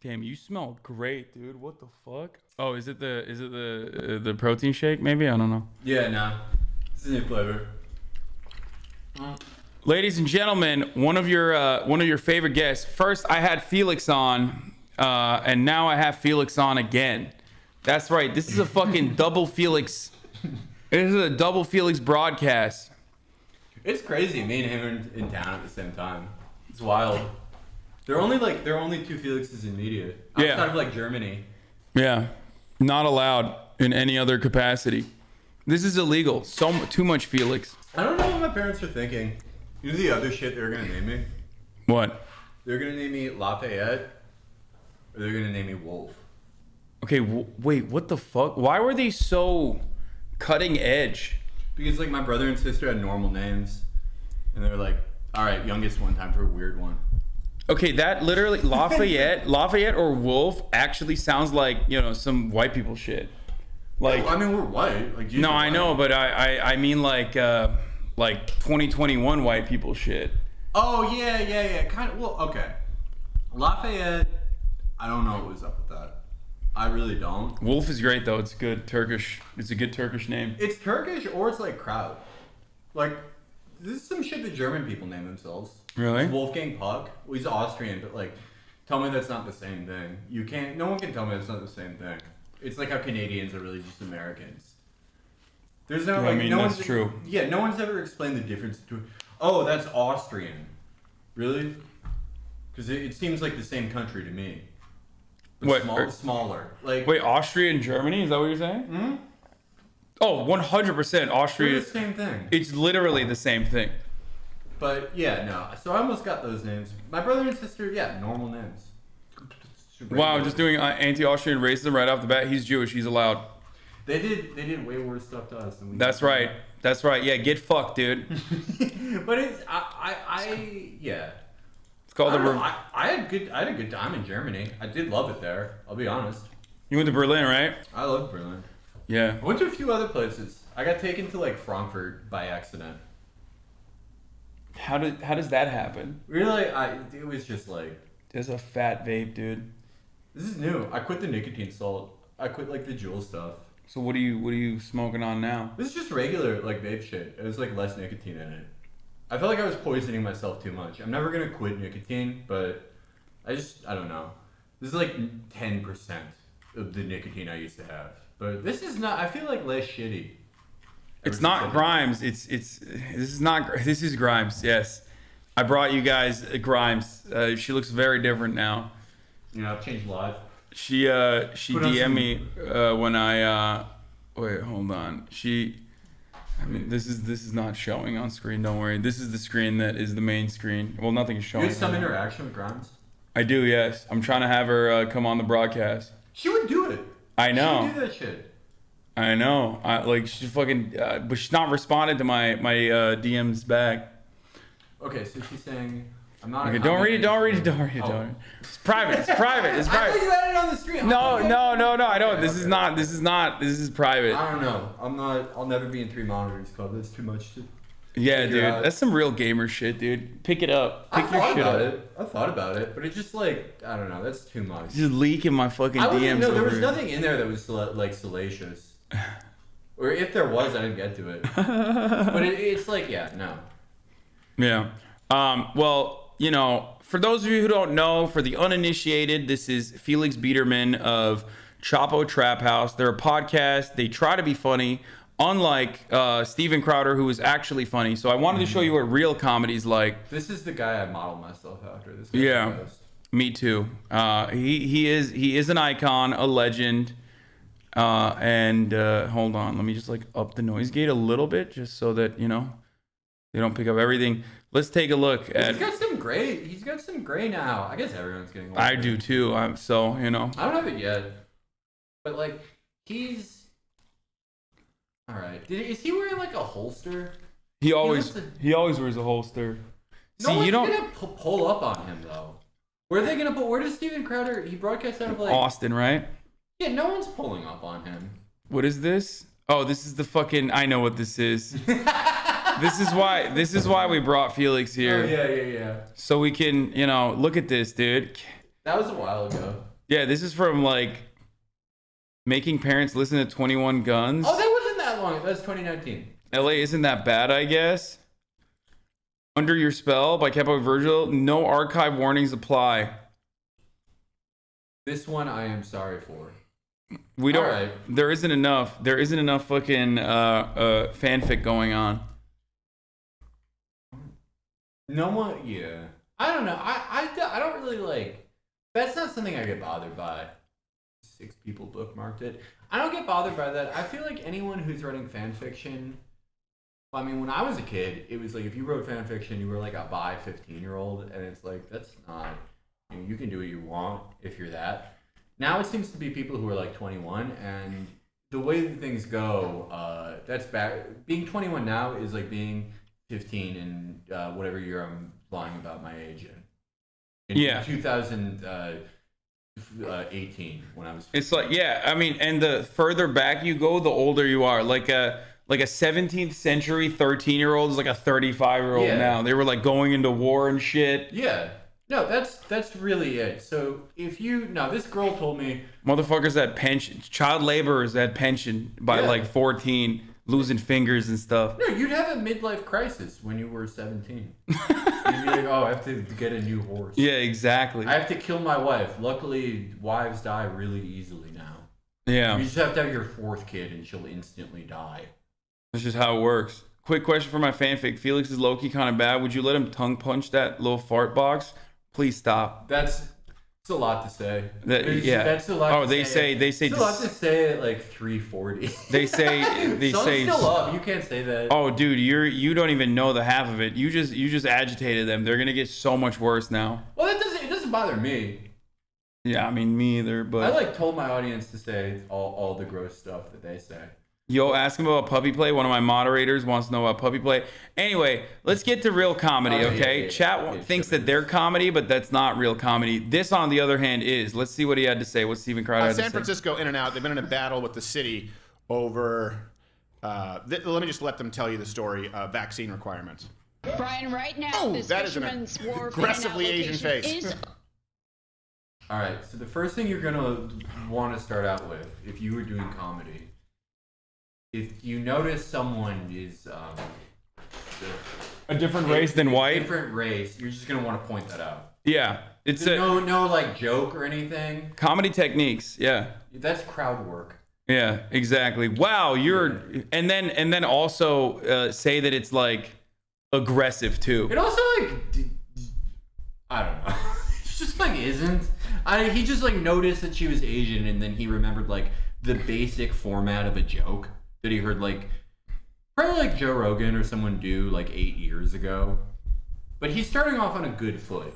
Damn, you smell great, dude. What the fuck? Oh, is it the protein shake? Maybe, I don't know. Yeah, no. This is a new flavor. Ladies and gentlemen, one of your favorite guests. First, I had Felix on, and now I have Felix on again. That's right. This is a fucking double Felix. This is a double Felix broadcast. It's crazy, me and him are in town at the same time. It's wild. There are only two Felixes in media. Outside of like Germany. Yeah, not allowed in any other capacity. This is illegal. Too much Felix. I don't know what my parents are thinking. You know the other shit they're gonna name me? What? They're gonna name me Lafayette, or they're gonna name me Wolf. Okay, wait, what the fuck? Why were they so cutting edge? Because like my brother and sister had normal names, and they were like, "All right, youngest one, time for a weird one." Okay, that literally Lafayette or Wolf actually sounds like, you know, some white people shit. Like, I mean, we're white. Like, no, I know, but I mean like 2021 white people shit. Oh yeah. Kind of. Well, okay. Lafayette. I don't know what was up with that. I really don't. Wolf is great though. It's good Turkish. It's a good Turkish name. It's Turkish or it's like Kraut. Like, this is some shit that German people name themselves. Really? It's Wolfgang Puck. Well, he's Austrian, but like, tell me that's not the same thing. You can't. No one can tell me that's not the same thing. It's like how Canadians are really just Americans. There's no. Yeah, like, I mean, no that's one's, true. Yeah, no one's ever explained the difference between. Oh, that's Austrian. Really? Because it seems like the same country to me. But What? Smaller. Like. Wait, Austria and Germany? Is that what you're saying? Hmm? Oh, 100% Austria. They're the same thing. It's literally the same thing. But yeah, no. So I almost got those names. My brother and sister, yeah, normal names. Wow, just doing anti-Austrian racism right off the bat. He's Jewish. He's allowed. They did way worse stuff to us than we. That's right. That's right. Yeah, get fucked, dude. But it's yeah. It's called I had a good time in Germany. I did love it there. I'll be honest. You went to Berlin, right? I loved Berlin. Yeah. I went to a few other places. I got taken to like Frankfurt by accident. How does that happen? Really, it was just like, There's a fat vape, dude. this is new. I quit the nicotine salt. I quit like the Juul stuff. So what are you smoking on now? This is just regular like vape shit. It was like less nicotine in it. I felt like I was poisoning myself too much. I'm never gonna quit nicotine, but I don't know. This is like 10% of the nicotine I used to have. But this is not. I feel like less shitty. It's not Grimes. This is Grimes. Yes, I brought you guys Grimes. She looks very different now. You know, I've changed live. She DM'd me when I wait, hold on. I mean, this is not showing on screen. Don't worry. This is the screen that is the main screen. Well, nothing is showing. You had some interaction with Grimes? I do. Yes, I'm trying to have her come on the broadcast. She would do it. I know. She would do that shit. I know. Like she fucking, but she's not responded to my DMs back. Okay, so she's saying, "I'm not." Okay, don't read it. It's private. It's private. It's I private. thought you had it on the screen. No. I don't. Okay, This is not. This is private. I don't know. I'm not. I'll never be in 3 monitors club. That's too much to. Yeah, dude. out. That's some real gamer shit, dude. Pick it up. Pick your shit up. I thought about it, but it's just like, I don't know. That's too much. Just leaking my fucking DMs. No, there over was it. nothing in there that was like salacious. Or if there was, I didn't get to it. But it's like, yeah, no. Yeah. Well, you know, for those of you who don't know, for the uninitiated, this is Felix Biederman of Chapo Trap House. They're a podcast. They try to be funny, unlike Steven Crowder, who is actually funny. So I wanted to show you what real comedy's like. This is the guy I modeled myself after. This guy's Yeah. the best. Me too. He is an icon, a legend. And hold on, let me just like up the noise gate a little bit, just so that you know they don't pick up everything. Let's take a look at. He's got some gray now. I guess everyone's getting. I do too. So you know. I don't have it yet, but like he's. All right. Is he wearing like a holster? He always wears a holster. No one's gonna pull up on him though. Where are they gonna put? Where does Steven Crowder? He broadcasts out of like Austin, right? Yeah, no one's pulling up on him. What is this? Oh, this is the fucking. I know what this is. This is why we brought Felix here. Oh, yeah. So we can, you know, look at this, dude. That was a while ago. Yeah, this is from like making parents listen to 21 Guns. Oh, that wasn't that long. That's 2019. LA isn't that bad, I guess. Under Your Spell by Capo Virgil. No archive warnings apply. This one I am sorry for. We don't. Right. There isn't enough. There isn't enough fucking fanfic going on. No one. Yeah. I don't know. I don't really like. That's not something I get bothered by. 6 people bookmarked it. I don't get bothered by that. I feel like anyone who's writing fan fiction. I mean, when I was a kid, it was like if you wrote fan fiction, you were like a bi 15-year-old, and it's like that's not. You can do what you want if you're that. Now it seems to be people who are like 21, and the way that things go, that's bad. Being 21 now is like being 15 in whatever year I'm lying about my age in. Yeah. 2018 when I was 15. It's like, yeah, I mean, and the further back you go, the older you are. Like a 17th century 13-year-old is like a 35-year-old now. They were like going into war and shit. Yeah. No, that's really it. So if this girl told me motherfuckers at pension, child laborers at pension by like 14, losing fingers and stuff. No, you'd have a midlife crisis when you were 17. You'd be like, oh, I have to get a new horse. Yeah, exactly. I have to kill my wife. Luckily, wives die really easily now. Yeah. You just have to have your 4th kid and she'll instantly die. That's just how it works. Quick question for my fanfic. Felix is low-key kind of bad. Would you let him tongue punch that little fart box? Please stop. That's a lot to say. That's a lot. Oh, they say it's a lot to say at like 3:40. They say still up. You can't say that. Oh, dude, you don't even know the half of it. You just agitated them. They're gonna get so much worse now. Well, it doesn't bother me. Yeah, I mean me either. But I like told my audience to say all the gross stuff that they say. Yo, ask him about puppy play. One of my moderators wants to know about puppy play. Anyway, let's get to real comedy, okay? Chat thinks that they're comedy, but that's not real comedy. This, on the other hand, is. Let's see what he had to say. What Steven Crowder had to say. San Francisco, in and out. They've been in a battle with the city over. Let me just let them tell you the story. Vaccine requirements. Brian, right now, this that is an Fisherman's Wharf aggressively Asian face. Is... All right, so the first thing you're gonna want to start out with, if you were doing comedy, if you notice someone is a different race than white. Different race, you're just gonna want to point that out. Yeah, it's no like joke or anything. Comedy techniques. Yeah, that's crowd work. Yeah, exactly. Wow, and then also say that it's like aggressive too. It also like I don't know. It's just like isn't. He just like noticed that she was Asian, and then he remembered like the basic format of a joke that he heard like probably like Joe Rogan or someone do like 8 years ago. But he's starting off on a good foot.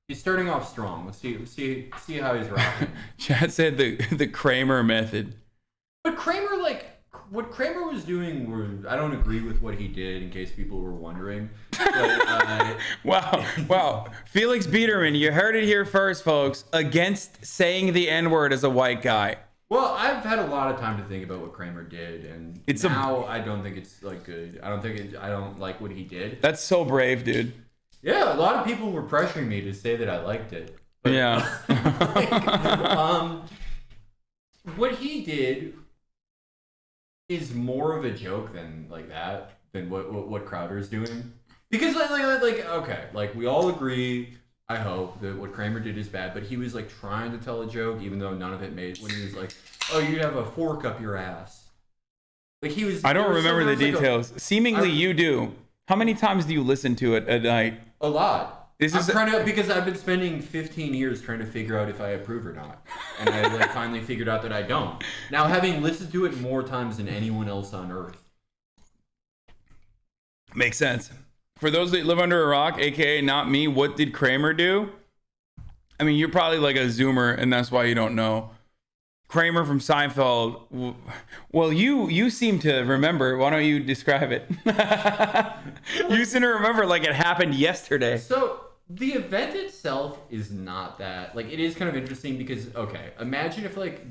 He's starting off strong. Let's see how he's rocking. Chad said the Kramer method. But Kramer, like what Kramer was doing, I don't agree with what he did. In case people were wondering. But, wow. Felix Biederman, you heard it here first, folks. Against saying the N-word as a white guy. Well, I've had a lot of time to think about what Kramer did, and I don't think it's like good. I don't like what he did. That's so brave, dude. Yeah, a lot of people were pressuring me to say that I liked it. But, yeah. What he did is more of a joke than what Crowder's doing. Because like we all agree, I hope, that what Kramer did is bad, but he was like trying to tell a joke even though none of it made, when he was like, oh, you'd have a fork up your ass. Like he was. I don't remember the details. Seemingly you do. How many times do you listen to it a night? A lot. Because I've been spending 15 years trying to figure out if I approve or not. And I like finally figured out that I don't. Now, having listened to it more times than anyone else on earth. Makes sense. For those that live under a rock, aka not me, what did Kramer do? I mean, you're probably like a Zoomer, and that's why you don't know. Kramer from Seinfeld. Well, you seem to remember. Why don't you describe it? You seem to remember like it happened yesterday. So the event itself is not that. Like, it is kind of interesting because, okay, imagine if like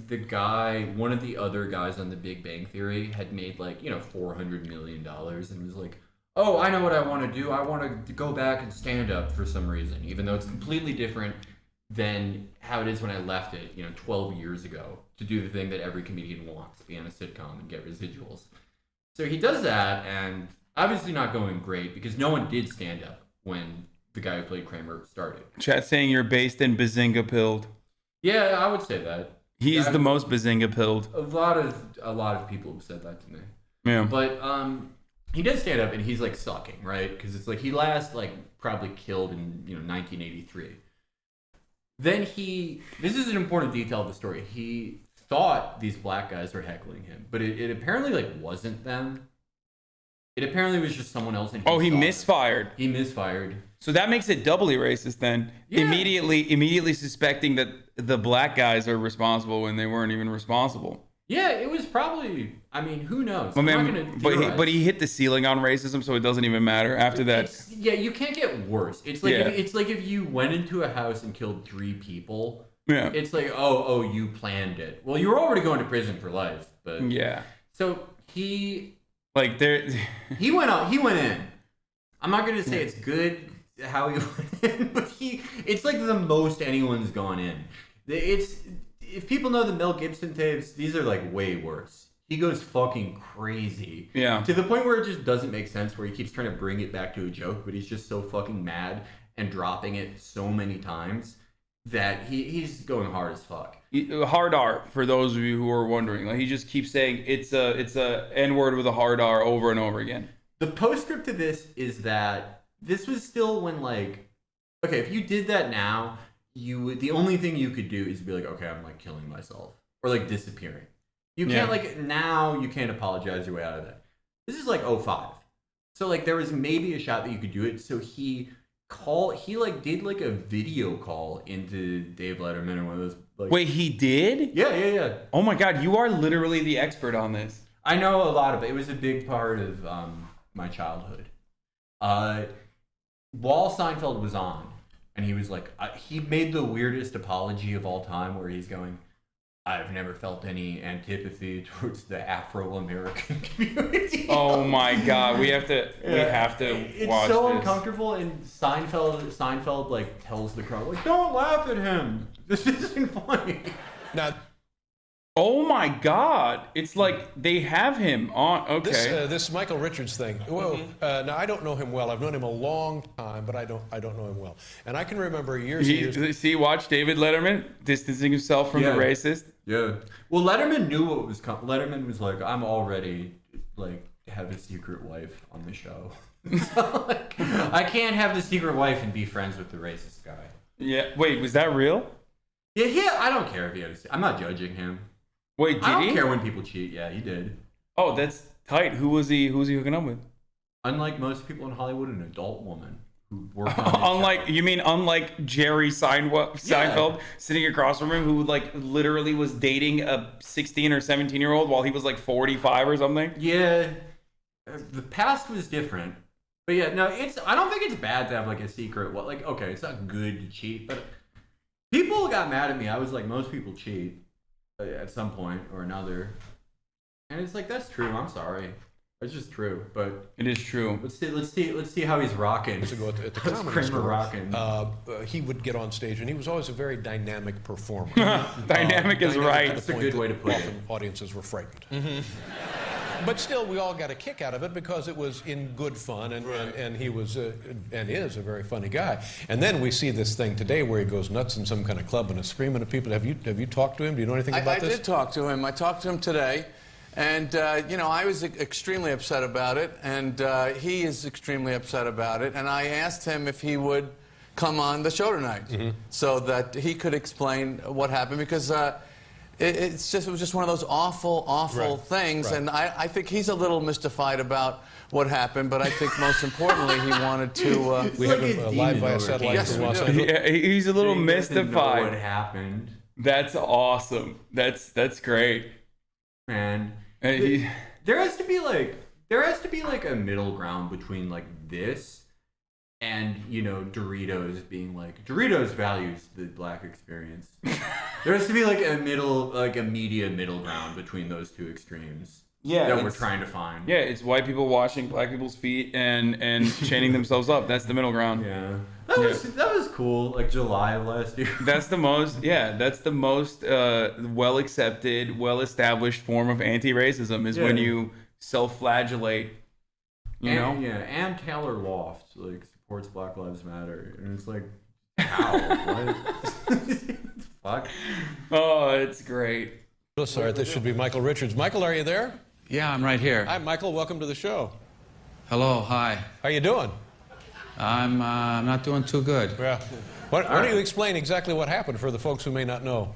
one of the other guys on The Big Bang Theory had made like, $400 million and was like, oh, I know what I want to do. I want to go back and stand up for some reason, even though it's completely different than how it is when I left it, 12 years ago, to do the thing that every comedian wants, be on a sitcom and get residuals. So he does that, and obviously not going great because no one did stand up when the guy who played Kramer started. Chat saying you're based in Bazinga pilled. Yeah, I would say that. He is the most Bazinga pilled. A lot of people have said that to me. Yeah. But he does stand up and he's like sucking, right? Because it's like he last like probably killed in 1983. Then this is an important detail of the story. He thought these black guys were heckling him, but it apparently like wasn't them. It apparently was just someone else. And he misfired. He misfired. So that makes it doubly racist then. Yeah. Immediately suspecting that the black guys are responsible when they weren't even responsible. Yeah, it was probably. I mean, who knows? But he hit the ceiling on racism, so it doesn't even matter after that. You can't get worse. It's like if you went into a house and killed 3 people. Yeah. It's like, oh, you planned it. Well, you were already going to prison for life, but yeah. So he went in. I'm not going to say it's good how he went in, but it's like the most anyone's gone in. If people know the Mel Gibson tapes, these are like way worse. He goes fucking crazy. Yeah. To the point where it just doesn't make sense, where he keeps trying to bring it back to a joke, but he's just so fucking mad and dropping it so many times that he's going hard as fuck. Hard R, for those of you who are wondering. Like, he just keeps saying it's a N-word with a hard R over and over again. The postscript to this is that this was still when, like, okay, if you did that now, the only thing you could do is be like, okay, I'm like killing myself or like disappearing. You can't now you can't apologize your way out of that. This is like 2005. So like there was maybe a shot that you could do it. So he did like a video call into Dave Letterman or one of those. Like, wait, he did? Yeah. Oh my God, you are literally the expert on this. I know a lot of it. It was a big part of my childhood. While Seinfeld was on, and he was like, he made the weirdest apology of all time, where he's going, I've never felt any antipathy towards the Afro-American community. Oh my God, we have to it's watch so this. uncomfortable, and Seinfeld like tells the crowd, like, don't laugh at him. This isn't funny. Now, oh my God, it's like they have him on. Okay, this Michael Richards thing. Well, now I don't know him well. I've known him a long time, but I don't know him well. And I can remember years. See, watch David Letterman distancing himself from the racist. Yeah. Well, Letterman knew what was coming. Letterman was like, I'm already like have a secret wife on the show. So, like, I can't have the secret wife and be friends with the racist guy. Yeah. Wait, was that real? Yeah. I don't care if he had I'm not judging him. Wait, did he? I don't care when people cheat. Yeah, he did. Oh, that's tight. Who was he hooking up with? Unlike most people in Hollywood, an adult woman who worked on unlike Jerry Seinfeld sitting across from him, who like literally was dating a 16 or 17-year-old while he was like 45 or something? Yeah. The past was different. But yeah, no, I don't think it's bad to have like a secret. Like, okay, it's not good to cheat, but people got mad at me. I was like, most people cheat at some point or another, and it's like, that's true. I'm sorry, it's just true. But it is true. Let's see how he's rocking. To go at the comedy store, rocking. He would get on stage, and he was always a very dynamic performer. Dynamic is right. That's a good way to put it. Often audiences were frightened. But still, we all got a kick out of it because it was in good fun, and he was and is a very funny guy. And then we see this thing today where he goes nuts in some kind of club and is screaming at people. Have you talked to him? Do you know anything about this? I did talk to him. I talked to him today, and I was extremely upset about it, and he is extremely upset about it. And I asked him if he would come on the show tonight so that he could explain what happened, because. It was just one of those awful things, and I think he's a little mystified about what happened, but I think most importantly he wanted to. We have him live via satellite. Yes, from Los Angeles. Yeah, he's a little mystified. Know what happened? That's awesome. That's great. Man, And there has to be like a middle ground between like this. And, Doritos being like, Doritos values the black experience. There has to be like a media middle ground between those two extremes. that we're trying to find. Yeah, it's white people washing black people's feet and chaining themselves up. That's the middle ground. Yeah. That was cool. Like July of last year. That's the most well accepted, well established form of anti-racism is when you self-flagellate. You know? Yeah, and Taylor Loft like supports Black Lives Matter, and it's like, how? What? Fuck. Oh, it's great. Oh, sorry, this should be Michael Richards. Michael, are you there? Yeah, I'm right here. Hi, Michael. Welcome to the show. Hello, hi. How you doing? I'm not doing too good. Yeah. Why don't you explain exactly what happened for the folks who may not know?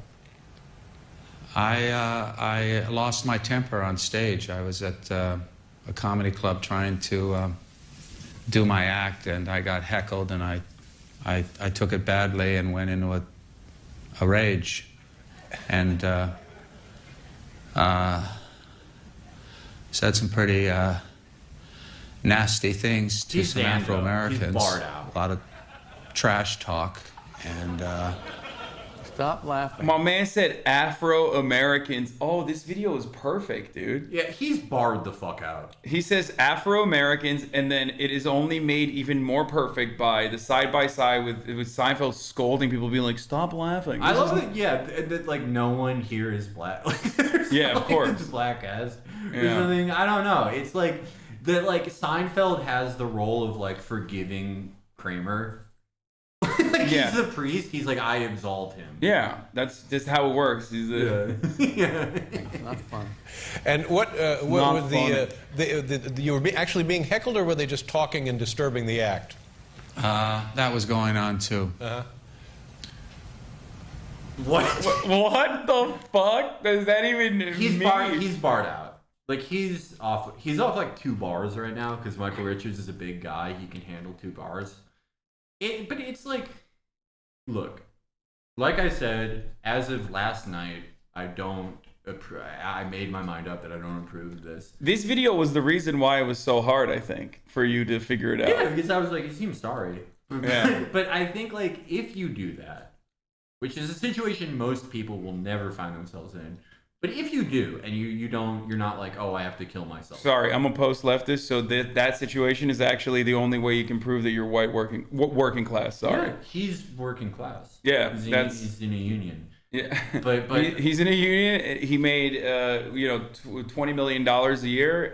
I lost my temper on stage. I was at a comedy club trying to do my act, and I got heckled, and I took it badly and went into a rage, and said some pretty nasty things to some Afro-Americans. He's barred out. A lot of trash talk, and Stop laughing. My man said Afro-Americans. Oh, this video is perfect, dude. Yeah, he's barred the fuck out. He says Afro-Americans, and then it is only made even more perfect by the side-by-side with Seinfeld scolding people, being like, stop laughing. I love that, like, no one here is black. Like, yeah, of course. Black as. Yeah. Something, I don't know. It's like, Seinfeld has the role of, like, forgiving Kramer. Like, he's the priest. He's like, I absolve him. Yeah, that's just how it works. He's It's not fun. And what was you were actually being heckled, or were they just talking and disturbing the act? that was going on too. What? What the fuck does that even mean? He's barred out. Like, he's off like 2 bars right now because Michael Richards is a big guy. He can handle 2 bars. But it's like, look, like I said, as of last night, I made my mind up that I don't approve of this. This video was the reason why it was so hard, I think, for you to figure it out. Yeah, because I was like, he seems sorry. Yeah. But I think, like, if you do that, which is a situation most people will never find themselves in, but if you do, and you're not like, oh, I have to kill myself. Sorry, I'm a post-leftist, so that situation is actually the only way you can prove that you're white working class. Sorry. Yeah, he's working class. Yeah, he's in a union. Yeah, but he's in a union. He made $20 million a year.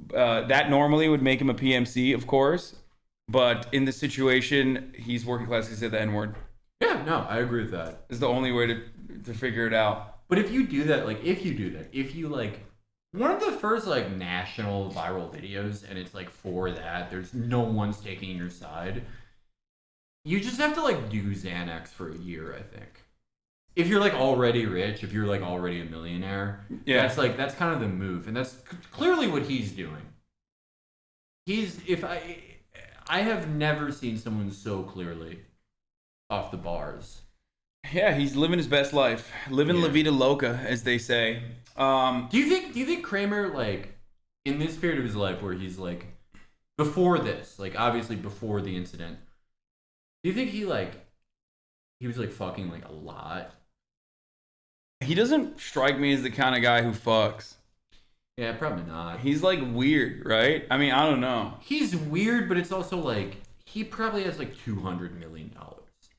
That normally would make him a PMC, of course, but in this situation, he's working class. He said the N-word. Yeah, no, I agree with that. It's the only way to figure it out. But if you do that, like, one of the first, like, national viral videos, and it's, like, for that, there's no one's taking your side, you just have to, like, do Xanax for a year, I think. If you're, like, already rich, if you're, like, already a millionaire, yeah, that's kind of the move, and that's clearly what he's doing. I have never seen someone so clearly off the bars. Yeah, he's living his best life, living La Vida Loca, as they say. Do you think Kramer, like, in this period of his life where he's like, before this, like, obviously before the incident, do you think he was like fucking like a lot? He doesn't strike me as the kind of guy who fucks. Yeah, probably not. He's like weird, right? I mean, I don't know. He's weird, but it's also like he probably has like $200 million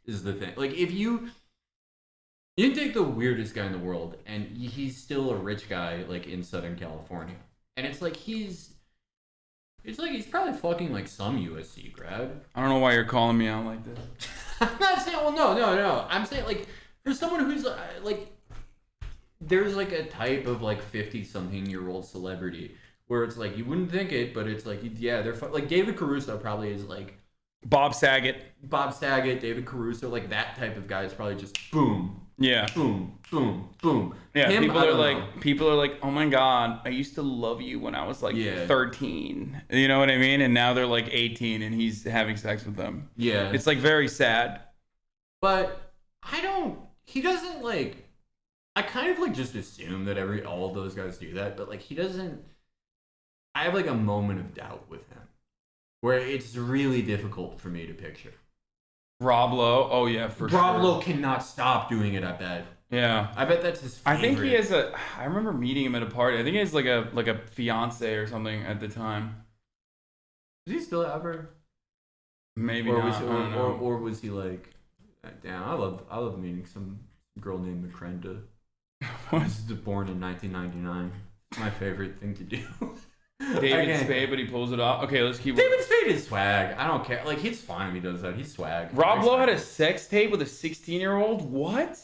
is the thing. Like, if you take the weirdest guy in the world, and he's still a rich guy, like, in Southern California, and it's like he's probably fucking like some USC grad. I don't know why you're calling me out like this. I'm not saying. Well, no. I'm saying, like, for someone who's like, there's like a type of like 50-something-year-old celebrity where it's like you wouldn't think it, but it's like, yeah, they're like David Caruso probably is like. Bob Saget, David Caruso, like that type of guy is probably just boom. Yeah. Boom, boom, boom. Yeah, Him, people are like, oh my God, I used to love you when I was like 13. You know what I mean? And now they're like 18 and he's having sex with them. Yeah. It's like very sad. But he doesn't like, I kind of like just assume that all of those guys do that, but like he doesn't, I have like a moment of doubt with him where it's really difficult for me to picture. Rob Lowe, oh yeah, for Rob sure. Lowe cannot stop doing it, I bet. Yeah. I bet that's his favorite. I think he has a. I remember meeting him at a party. I think he has like a fiance or something at the time. Does he still have her? Maybe Or not. was he, I don't know. or was he like, damn, I love meeting some girl named Makrenda. Was born in 1999. My favorite thing to do. David Spade, but he pulls it off. Okay, let's keep. David Spade is swag. I don't care. Like, he's fine if he does that. He's swag. Rob Lowe had a sex tape with a 16-year-old. What?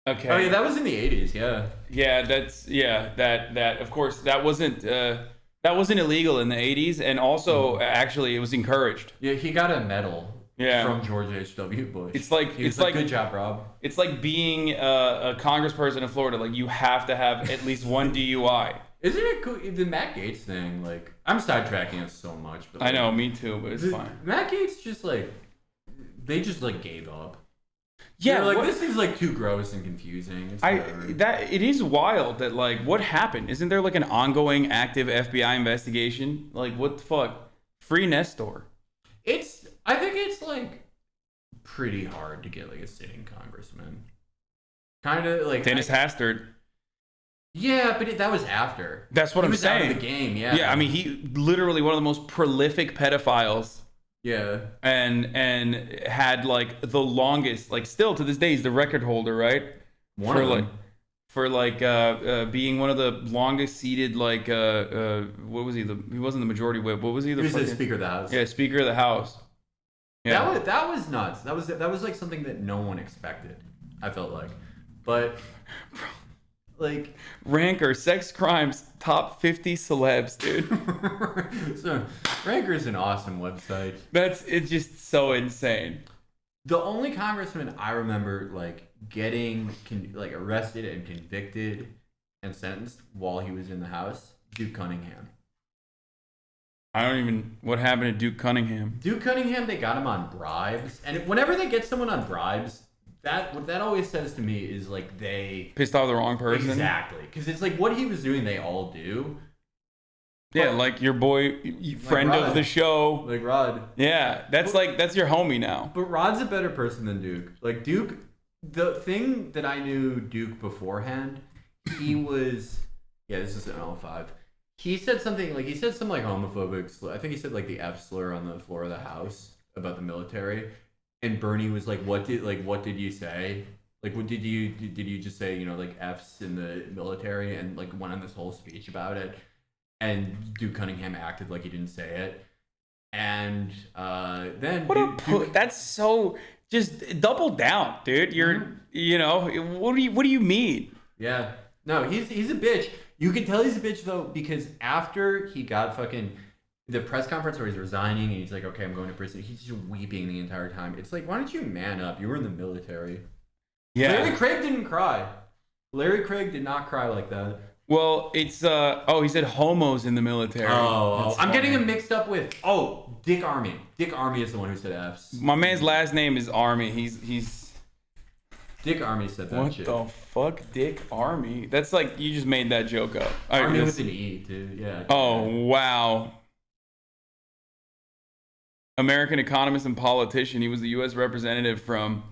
Okay. Oh yeah, that was in the 80s. Yeah. Yeah, that of course that wasn't illegal in the 80s, and also actually it was encouraged. Yeah, he got a medal. Yeah. From George H.W. Bush. It's like good job, Rob. It's like being a congressperson in Florida. Like, you have to have at least one DUI. Isn't it cool? The Matt Gaetz thing, like, I'm sidetracking it so much. But, like, I know, me too, but it's fine. Matt Gaetz just, like, they just, like, gave up. Yeah, they're like, this is, like, too gross and confusing. It's it is wild that, like, what happened? Isn't there, like, an ongoing active FBI investigation? Like, what the fuck? Free Nestor. I think it's, like, pretty hard to get, like, a sitting congressman. Kind of, like... Dennis Hastert. Yeah, but that was after. That's what I'm saying. He was out of the game, yeah. Yeah, I mean, he literally one of the most prolific pedophiles. Yeah. And had, like, the longest, like, still to this day, he's the record holder, right? For being one of the longest seated, like, what was he? He wasn't the majority whip. What was he? He was the Speaker of the House. Yeah, Speaker of the House. Yeah. That was nuts. That was like something that no one expected. I felt like, but like Ranker, sex crimes, top 50 celebs, dude. So Ranker is an awesome website. It's just so insane. The only congressman I remember like getting arrested and convicted and sentenced while he was in the House, Duke Cunningham. What happened to Duke Cunningham? Duke Cunningham, they got him on bribes. And whenever they get someone on bribes, what that always says to me is like they... Pissed off the wrong person? Exactly. Because it's like what he was doing, they all do. Yeah, like your boy, friend Rod. of the show. Like Rod. Yeah, that's your homie now. But Rod's a better person than Duke. Like Duke, the thing that I knew Duke beforehand, he was... Yeah, this is an L5. He said some homophobic. I think he said like the F slur on the floor of the House about the military, and Bernie was like, "What did you say? Like, what did you just say? You know, like F's in the military?" And like went on this whole speech about it. And Duke Cunningham acted like he didn't say it, and then that's so just double down, dude. What do you mean? Yeah, no, he's a bitch. You can tell he's a bitch, though, because after he got the press conference where he's resigning and he's like, okay, I'm going to prison, he's just weeping the entire time. It's like, why don't you man up? You were in the military. Yeah. Larry Craig didn't cry. Larry Craig did not cry like that. Well, it's, he said homos in the military. I'm getting him mixed up with, Dick Armey. Dick Armey is the one who said F's. My man's last name is Army. He's... Dick Armey said that shit. What the fuck? Dick Armey? That's like, you just made that joke up. Army with an E, dude. Yeah. Oh, wow. American economist and politician. He was the U.S. representative from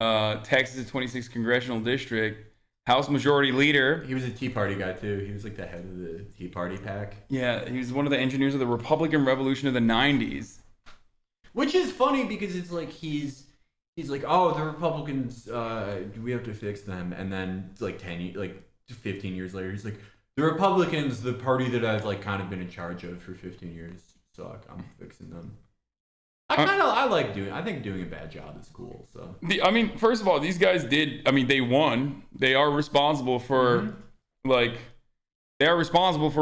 Texas' 26th Congressional District. House Majority Leader. He was a Tea Party guy, too. He was like the head of the Tea Party pack. Yeah, he was one of the engineers of the Republican Revolution of the 90s. Which is funny because it's like he's like, the Republicans, we have to fix them. And then like 15 years later, he's like, the Republicans, the party that I've like kind of been in charge of for 15 years, suck. I'm fixing them. I think doing a bad job is cool. So first of all, these guys they won. They are responsible for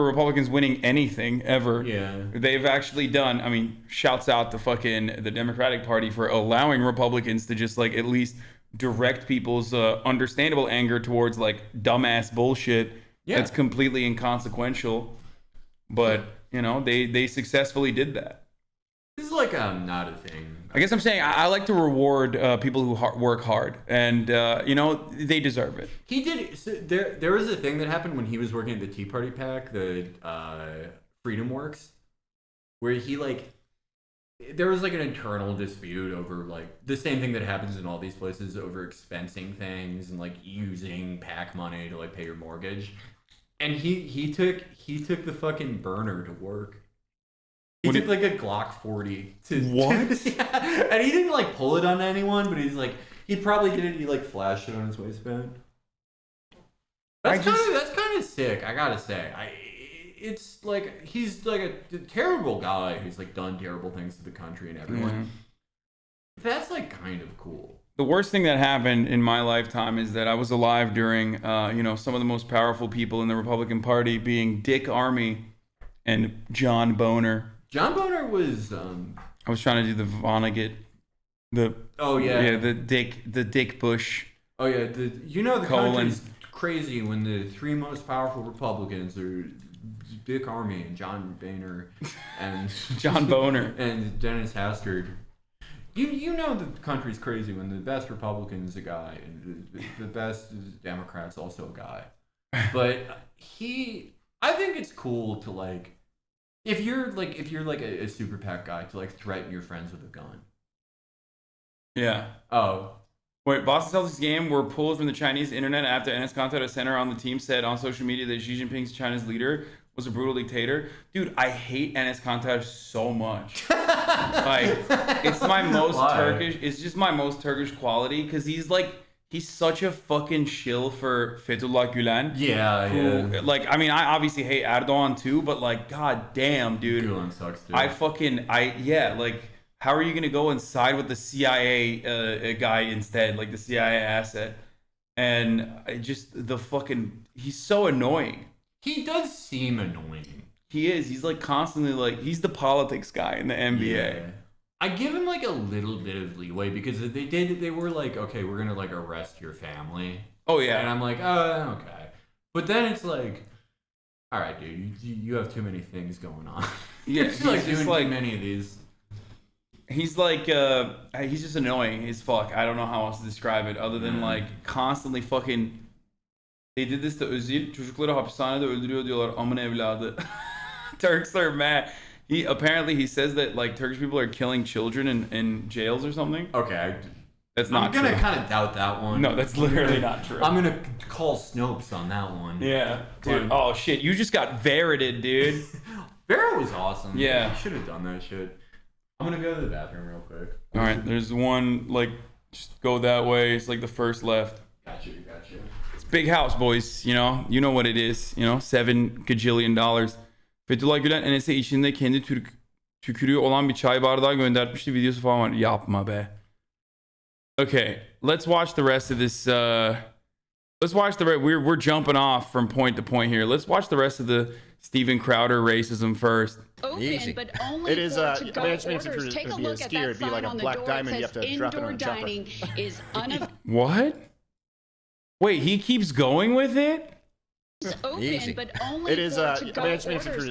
Republicans winning anything ever. Yeah. They've actually done, shouts out to fucking the Democratic Party for allowing Republicans to just like at least direct people's understandable anger towards like dumbass bullshit that's completely inconsequential. But, they successfully did that. This is like not a thing. I guess I'm saying I like to reward people who work hard, and they deserve it. He did. So there was a thing that happened when he was working at the Tea Party PAC, the Freedom Works, where he there was like an internal dispute over like the same thing that happens in all these places, over expensing things and like using PAC money to like pay your mortgage. And he took the fucking burner to work. He took like a Glock 40 to What? Yeah. And he didn't like pull it on anyone, but he's like, he probably did it. He like flashed it on his waistband. That's kind of sick. I gotta say, it's like he's like a terrible guy who's like done terrible things to the country and everyone. That's like kind of cool. The worst thing that happened in my lifetime is that I was alive during, some of the most powerful people in the Republican Party being Dick Armey and John Boner. John Boner was. I was trying to do the Vonnegut, the Dick Bush. Oh yeah, the country's crazy when the three most powerful Republicans are Dick Armey and John Boehner and John Boner and Dennis Hastert. You know the country's crazy when the best Republican is a guy and the best Democrat's also a guy. But I think it's cool to like, if you're like a super PAC guy, to like threaten your friends with a gun. Yeah. Oh. Wait, Boston Celtics game were pulled from the Chinese internet after Enes Kanter, a center on the team, said on social media that Xi Jinping's China's leader was a brutal dictator. Dude, I hate Enes Kanter so much. Like, it's my most Turkish. It's just my most Turkish quality because he's such a fucking shill for Fethullah Gülen. Yeah. Like, I mean, I obviously hate Erdogan too, but like, god damn, dude. Gülen sucks too. Like, how are you gonna go and side with the CIA guy instead, like the CIA asset? And he's so annoying. He does seem annoying. He is. He's like constantly like, he's the politics guy in the NBA. Yeah. I give him like a little bit of leeway because they were like, okay, we're gonna like arrest your family. Oh yeah. And I'm like, oh, okay. But then it's like, all right, dude, you have too many things going on. Yeah, he's like doing too many of these. He's like, he's just annoying as fuck. I don't know how else to describe it other than like constantly fucking. They did this to Özil. Çocukları hapishanede öldürüyor diyorlar. Amına evladı. Turks are mad. He says that like Turkish people are killing children in jails or something. Okay. That's not true. I'm gonna kind of doubt that one. No, that's literally not true. I'm gonna call Snopes on that one. Yeah. Dude. Oh shit. You just got verited, dude. Vera was awesome. Yeah. You should have done that shit. I'm gonna go to the bathroom real quick. All right. There's one like, just go that way. It's like the first left. Gotcha. It's big house, boys. You know what it is. $7 gajillion. Fethullah Gülen NS'e içinde kendi tükürüğü olan bir çay bardağı göndermişti. Videosu falan var. Yapma be. Okay, let's watch the rest of this. We're jumping off from point to point here. Let's watch the rest of the Steven Crowder racism first. Easy. But only it is. I orders. Take a look at skier, that it'd be like sign a on the black door. diamond. It You have says to drop it indoor on a jumper. dining is unavailable. What? Wait, he keeps going with it? Open, but only it is. for to-go orders.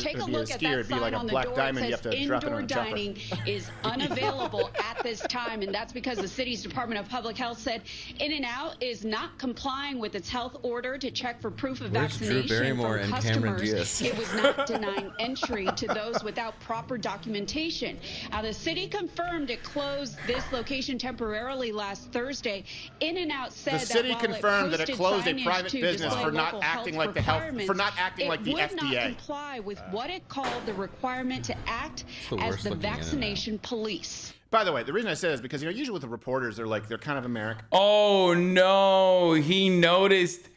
Take a look at that sign on the door. It says indoor dining is unavailable at this time, and that's because the city's Department of Public Health said In-N-Out is not complying with its health order to check for proof of vaccination from customers. It was not denying entry to those without proper documentation. Now, the city confirmed it closed this location temporarily last Thursday. In-N-Out said the city that confirmed that it closed a private business for not acting like the FDA. Would not comply with what it called the requirement to act as the vaccination police. By the way, the reason I say this is because usually with the reporters, they're kind of American. Oh no, he noticed.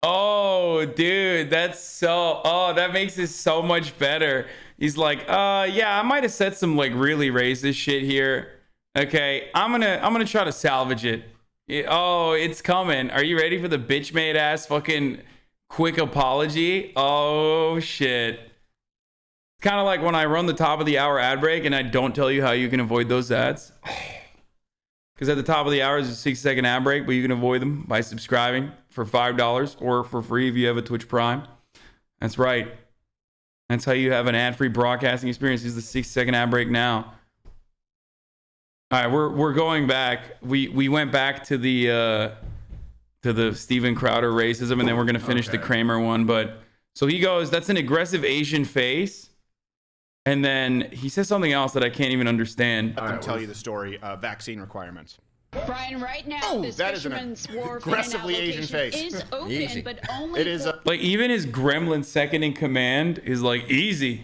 Oh dude, that makes it so much better. He's like, yeah, I might have said some like really racist shit here. Okay, I'm gonna try to salvage it. Oh, it's coming. Are you ready for the bitch made ass fucking quick apology? Oh shit. It's kind of like when I run the top of the hour ad break and I don't tell you how you can avoid those ads. Because at the top of the hour is a 6-second ad break, but you can avoid them by subscribing for $5 or for free if you have a Twitch Prime. That's right. That's how you have an ad-free broadcasting experience. This is the 6-second ad break now. All right, we're going back. We went back to the Steven Crowder racism, and then we're gonna finish the Kramer one. But so he goes, that's an aggressive Asian face. And then he says something else that I can't even understand. Let them tell you the story. Vaccine requirements. Brian, right now, this that is an Fisherman's Wharf aggressively Asian face. is open, Easy. but only It is. Like even his gremlin second in command is like easy.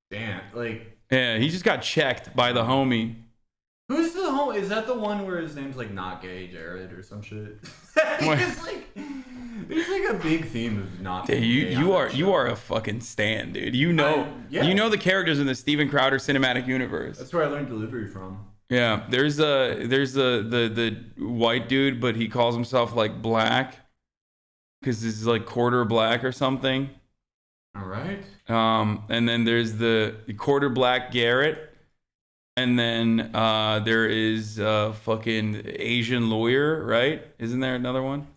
Damn, like Yeah, he just got checked by the homie. who's the home? Is that the one where his name's like not gay Jared or some shit? It's like there's like a big theme of not. Yeah, being gay you on are that you show. are a fucking stan, dude. You know yeah. you know the characters in the Steven Crowder cinematic universe. That's where I learned delivery from. Yeah, there's the white dude, but he calls himself like black because he's like quarter black or something. All right. And then there's the quarter black Garrett, and then there is fucking Asian lawyer, right? Isn't there another one?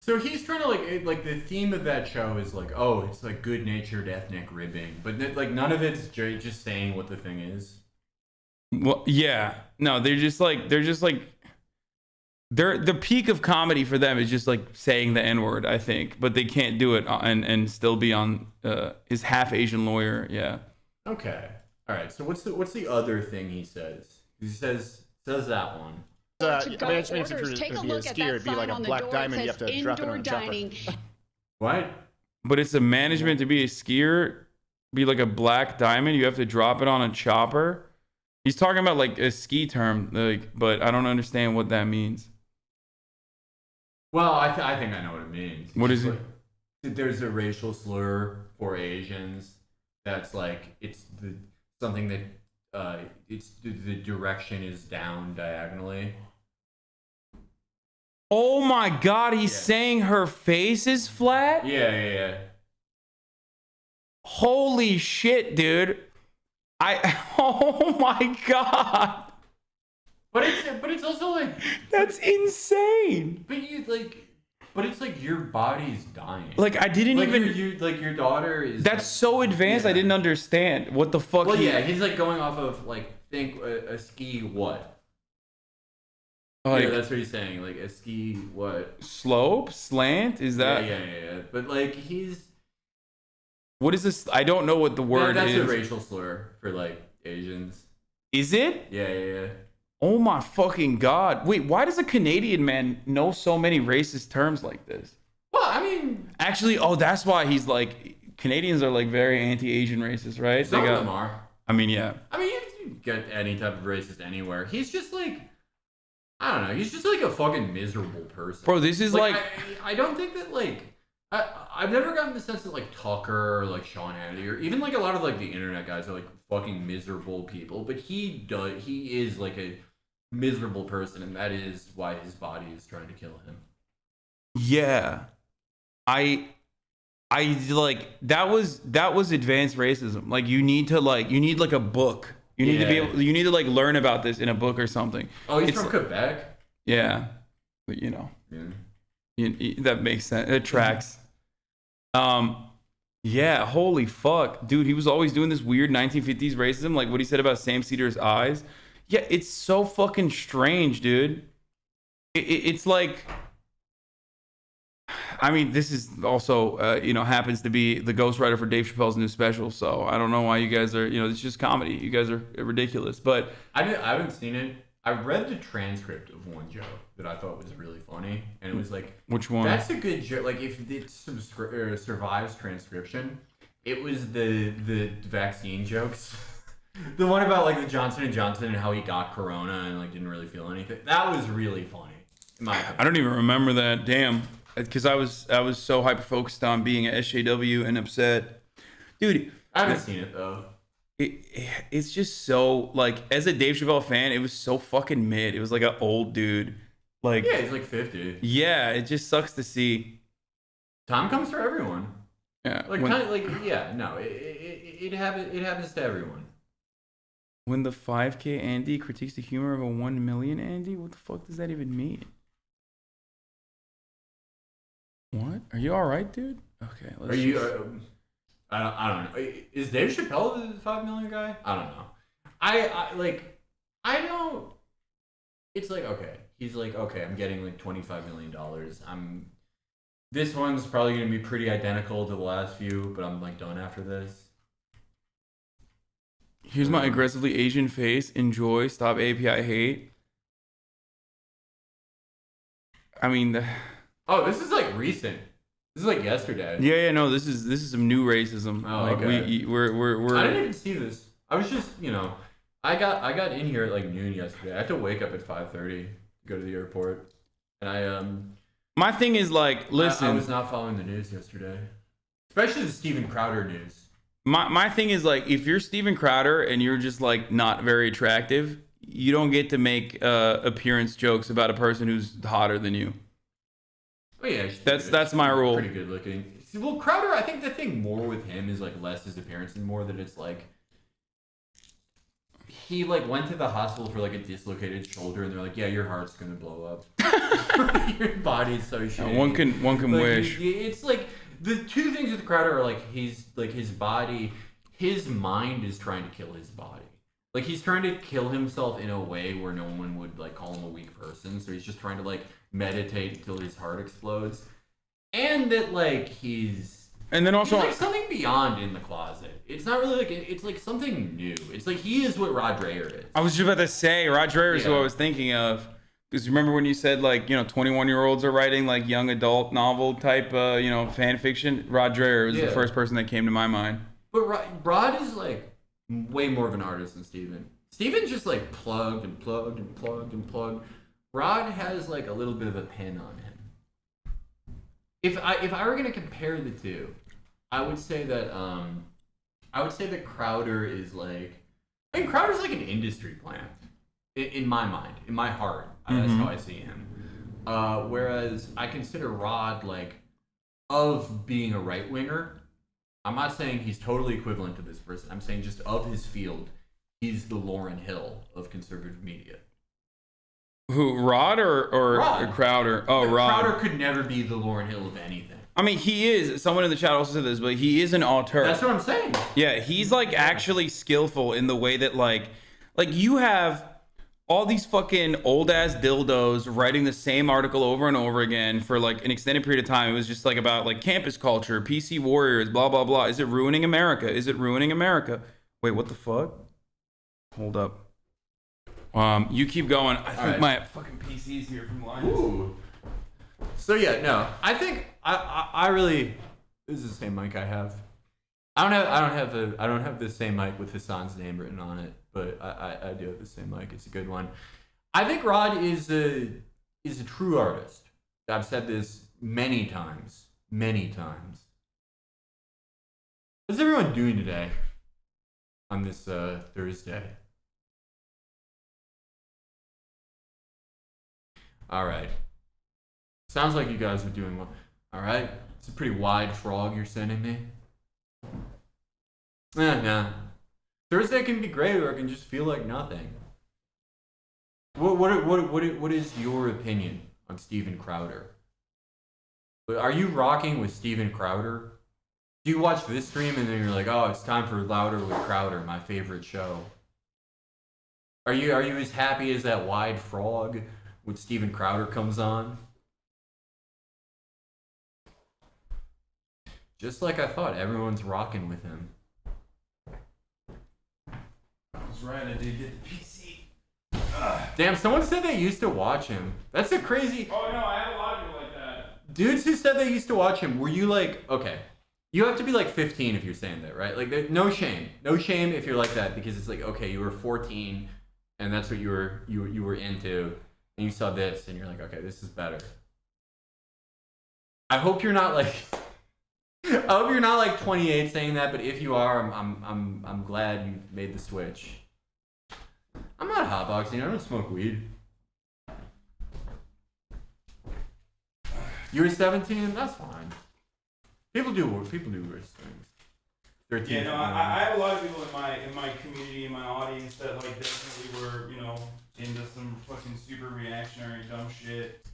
So he's trying to like the theme of that show is like, oh, it's like good-natured ethnic ribbing, but like none of it's just saying what the thing is. Well, yeah, no, they're the peak of comedy for them is just like saying the N-word, I think, but they can't do it and still be on his half Asian lawyer. Yeah. Okay. All right. So what's the other thing he says? He says that one. I mean, it just means if you're Take a to be a look at skier, that it'd be like sign a on the black door. It diamond. You have says to drop it on indoor a jumper. dining. What? But it's a management to be a skier, be like a black diamond. You have to drop it on a chopper. He's talking about like a ski term, like, but I don't understand what that means. Well, I think I know what it means. What is it? Like, there's a racial slur for Asians that's like something that it's the direction is down diagonally. Oh my God, he's saying her face is flat? Yeah. Holy shit, dude. Oh my God. But it's also like That's insane. but it's like your body's dying. Like I didn't like even your daughter is. That's so advanced. I didn't understand what the fuck. Well, he's like going off of like think a ski what? Like, yeah, that's what he's saying. Like a ski what? Slope, slant, is that? Yeah. But like he's. What is this? I don't know what the word That's is. a racial slur for like Asians. Is it? Yeah. Oh my fucking God. Wait, why does a Canadian man know so many racist terms like this? Well, I mean, Actually, that's why he's like, Canadians are like very anti-Asian racist, right? some of them are. I mean, yeah. I mean, you get any type of racist anywhere. He's just like, I don't know. He's just like a fucking miserable person. Bro, this is like I don't think that like, I've never gotten the sense that like Tucker or like Sean Hannity or even like a lot of like the internet guys are like fucking miserable people. But he is like a miserable person, and that is why his body is trying to kill him. Yeah. I like that was advanced racism. Like you need like a book. You need to like learn about this in a book or something. Oh, he's from Quebec? Yeah. But you know. Yeah. That makes sense. It tracks. Yeah, holy fuck. Dude, he was always doing this weird 1950s racism, like what he said about Sam Cedar's eyes. Yeah, it's so fucking strange, dude. It's like, I mean, this is also, happens to be the ghostwriter for Dave Chappelle's new special. So I don't know why you guys are, it's just comedy. You guys are ridiculous. But I haven't seen it. I read the transcript of one joke that I thought was really funny, and it was like, which one? That's a good joke. Like if it survives transcription, it was the vaccine jokes. The one about like the Johnson & Johnson and how he got corona and like didn't really feel anything. That was really funny. In my opinion. I don't even remember that. Damn. Because I was so hyper focused on being at SJW and upset. Dude. I haven't seen it though. It's just so like, as a Dave Chappelle fan, it was so fucking mid. It was like an old dude. Like, yeah, he's like 50. Yeah, it just sucks to see. Time comes for everyone. Yeah. It happens to everyone. When the 5K Andy critiques the humor of a 1 million Andy, what the fuck does that even mean? What? Are you all right, dude? Okay. Are you? I don't know. Is Dave Chappelle the 5 million guy? I don't know. I don't. It's like, okay. He's like, okay, I'm getting like $25 million. This one's probably gonna be pretty identical to the last few, but I'm like done after this. Here's my aggressively Asian face. Enjoy. Stop API hate. I mean, Oh, this is like recent. This is like yesterday. yeah, no, this is some new racism. Oh, like okay. we're. I didn't even see this. I was just, I got in here at like noon yesterday. I had to wake up at 5:30 to go to the airport, and My thing is like, listen. I was not following the news yesterday, especially the Steven Crowder news. My thing is like, if you're Steven Crowder and you're just like not very attractive, you don't get to make appearance jokes about a person who's hotter than you. Oh yeah, that's my rule. Pretty good looking. Well, Crowder, I think the thing more with him is like less his appearance and more that it's like he like went to the hospital for like a dislocated shoulder and they're like, yeah, your heart's gonna blow up. Your body's so shitty. One can like, wish. It's like the two things with Crowder are like he's like his body, his mind is trying to kill his body. Like he's trying to kill himself in a way where no one would like call him a weak person. So he's just trying to like meditate until his heart explodes. And that like and then also he's like something beyond in the closet. It's not really like it's like something new. It's like he is what Rod Dreher is. I was just about to say Rod Dreher is who I was thinking of. Because remember when you said like 21-year-olds are writing like young adult novel type fan fiction? Rod Dreher was the first person that came to my mind. But Rod is like way more of an artist than Steven. Steven just like plugged and plugged and plugged and plugged. Rod has like a little bit of a pen on him. If I were gonna compare the two, I would say that Crowder is like, Crowder's like an industry plant in my mind, in my heart. That's how I see him. Whereas I consider Rod like of being a right winger. I'm not saying he's totally equivalent to this person. I'm saying just of his field, he's the Lauryn Hill of conservative media. Who, Rod or Rod. Crowder? Oh, Rod. Crowder could never be the Lauryn Hill of anything. I mean, he is. Someone in the chat also said this, but he is an auteur. That's what I'm saying. Yeah, he's like actually skillful in the way that like you have all these fucking old ass dildos writing the same article over and over again for like an extended period of time. It was just like about like campus culture, PC warriors, blah blah blah. Is it ruining America? Is it ruining America? Wait, what the fuck? Hold up. You keep going. I think my fucking PC's here from Linus. Ooh. So yeah, no. I think I really, this is the same mic I have. I don't have the same mic with Hassan's name written on it, but I do have the same mic. It's a good one. I think Rod is a true artist. I've said this many times. How's everyone doing today on this Thursday? All right. Sounds like you guys are doing well. All right. It's a pretty wide frog you're sending me. Nah. Thursday can be great, or it can just feel like nothing. What is your opinion on Steven Crowder? Are you rocking with Steven Crowder? Do you watch this stream and then you're like, oh, it's time for Louder with Crowder, my favorite show? Are you as happy as that wide frog when Steven Crowder comes on? Just like I thought, everyone's rocking with him. I was right, I did get the PC. Damn, someone said they used to watch him. That's a crazy... Oh no, I have a lot of people like that. Dudes who said they used to watch him, were you like... Okay, you have to be like 15 if you're saying that, right? Like, no shame. No shame if you're like that, because it's like, okay, you were 14, and that's what you were into, and you saw this, and you're like, okay, this is better. I hope you're not like... I hope you're not like 28 saying that, but if you are, I'm glad you made the switch. I'm not hotboxing. I don't smoke weed. You were 17. That's fine. People do worse things. 13. Yeah, no, I have a lot of people in my community, in my audience that like definitely were into some fucking super reactionary dumb shit.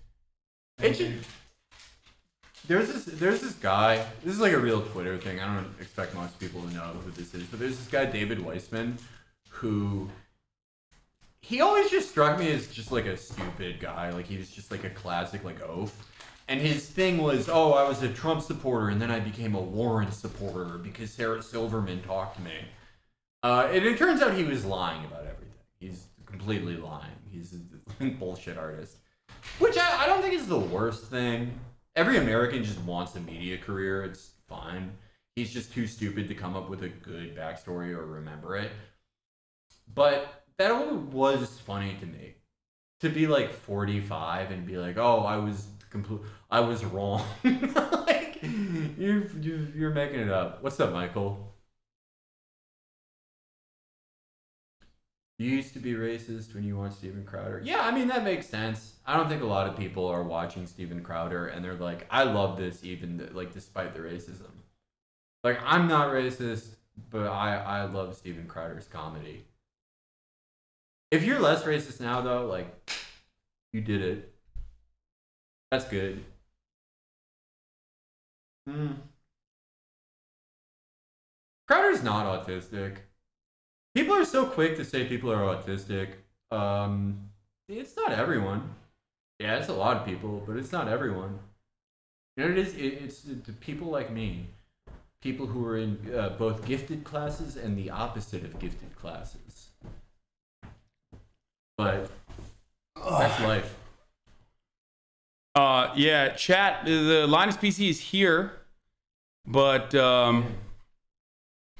There's this guy. This is like a real Twitter thing. I don't expect most people to know who this is, but there's this guy David Weissman, who he always just struck me as just like a stupid guy. Like he was just like a classic like oaf. And his thing was, oh, I was a Trump supporter and then I became a Warren supporter because Sarah Silverman talked to me. And it turns out he was lying about everything. He's completely lying. He's a bullshit artist. Which I don't think is the worst thing. Every American just wants a media career. It's fine. He's just too stupid to come up with a good backstory or remember it. But that was funny to me. To be like 45 and be like, oh, I was wrong. Like, you're making it up. What's up, Michael? You used to be racist when you watched Steven Crowder. Yeah, I mean, that makes sense. I don't think a lot of people are watching Steven Crowder and they're like, I love this even, like, despite the racism. Like, I'm not racist, but I love Steven Crowder's comedy. If you're less racist now, though, like, you did it. That's good. Crowder's not autistic. People are so quick to say people are autistic. It's not everyone. Yeah, it's a lot of people, but it's not everyone. You know what it is? It's the people like me. People who are in both gifted classes and the opposite of gifted classes. But that's life. Yeah, chat. The Linus PC is here, but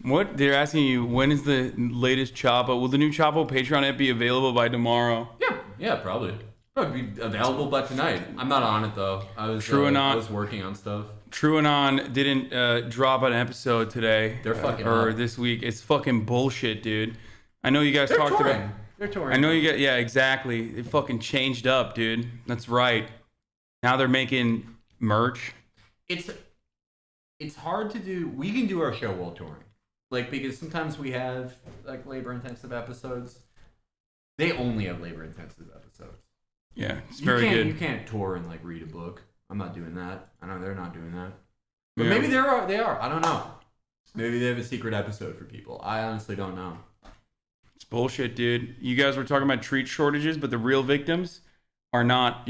what they're asking you, when is the latest Chapo? Will the new Chapo Patreon app be available by tomorrow? Yeah, probably. Probably be available by tonight. I'm not on it though. I was working on stuff. TrueAnon didn't drop an episode today. They're fucking or up. This week. It's fucking bullshit, dude. I know you guys They're talked touring. about. They're touring. I know you get. Yeah, exactly. They fucking changed up, dude. That's right. Now they're making merch. It's hard to do. We can do our show while touring, like, because sometimes we have like labor-intensive episodes. They only have labor-intensive episodes. Yeah, it's very good. You can't tour and like read a book. I'm not doing that. I know they're not doing that. But Yeah. maybe they are. I don't know. Maybe they have a secret episode for people. I honestly don't know. It's bullshit, dude. You guys were talking about treat shortages, but the real victims are not,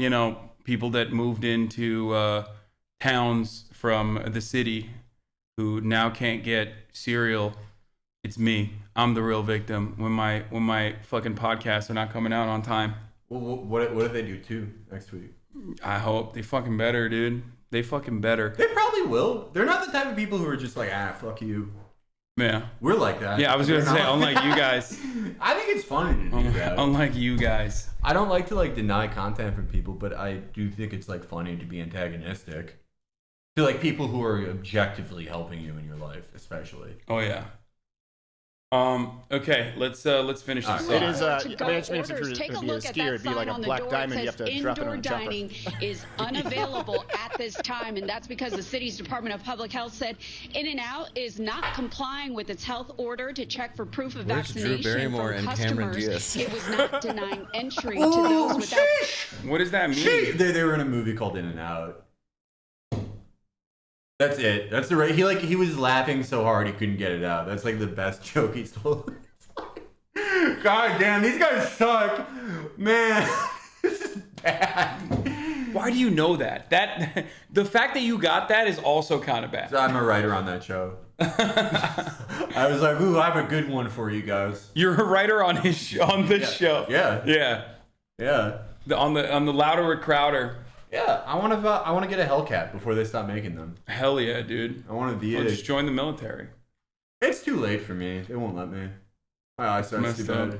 people that moved into towns from the city who now can't get cereal. It's me. I'm the real victim when my fucking podcasts are not coming out on time. Well, what if they do too next week? I hope they fucking better, dude. They fucking better. They probably will. They're not the type of people who are just like, fuck you. Yeah. We're like that. Yeah, I was gonna say, unlike you guys. I think it's funny to do that. Unlike you guys. I don't like to like deny content from people, but I do think it's like funny to be antagonistic to like people who are objectively helping you in your life, especially. Oh yeah. Okay, let's finish this. It is. Take a look at that sign on the door. It says indoor dining is unavailable at this time, and that's because the city's Department of Public Health said In-N-Out is not complying with its health order to check for proof of vaccination for customers. It was not denying entry to those without. What does that mean? They were in a movie called In-N-Out. That's it. That's the right. He was laughing so hard he couldn't get it out. That's like the best joke he's told. God damn, these guys suck, man. This is bad. Why do you know that? The fact that you got that is also kind of bad. So I'm a writer on that show. I was like, ooh, I have a good one for you guys. You're a writer on this show. Yeah. On the Louder with Crowder. Yeah, I want to get a Hellcat before they stop making them. Hell yeah, dude. I want to be just join the military. It's too late for me. They won't let me. My eyesight's too bad.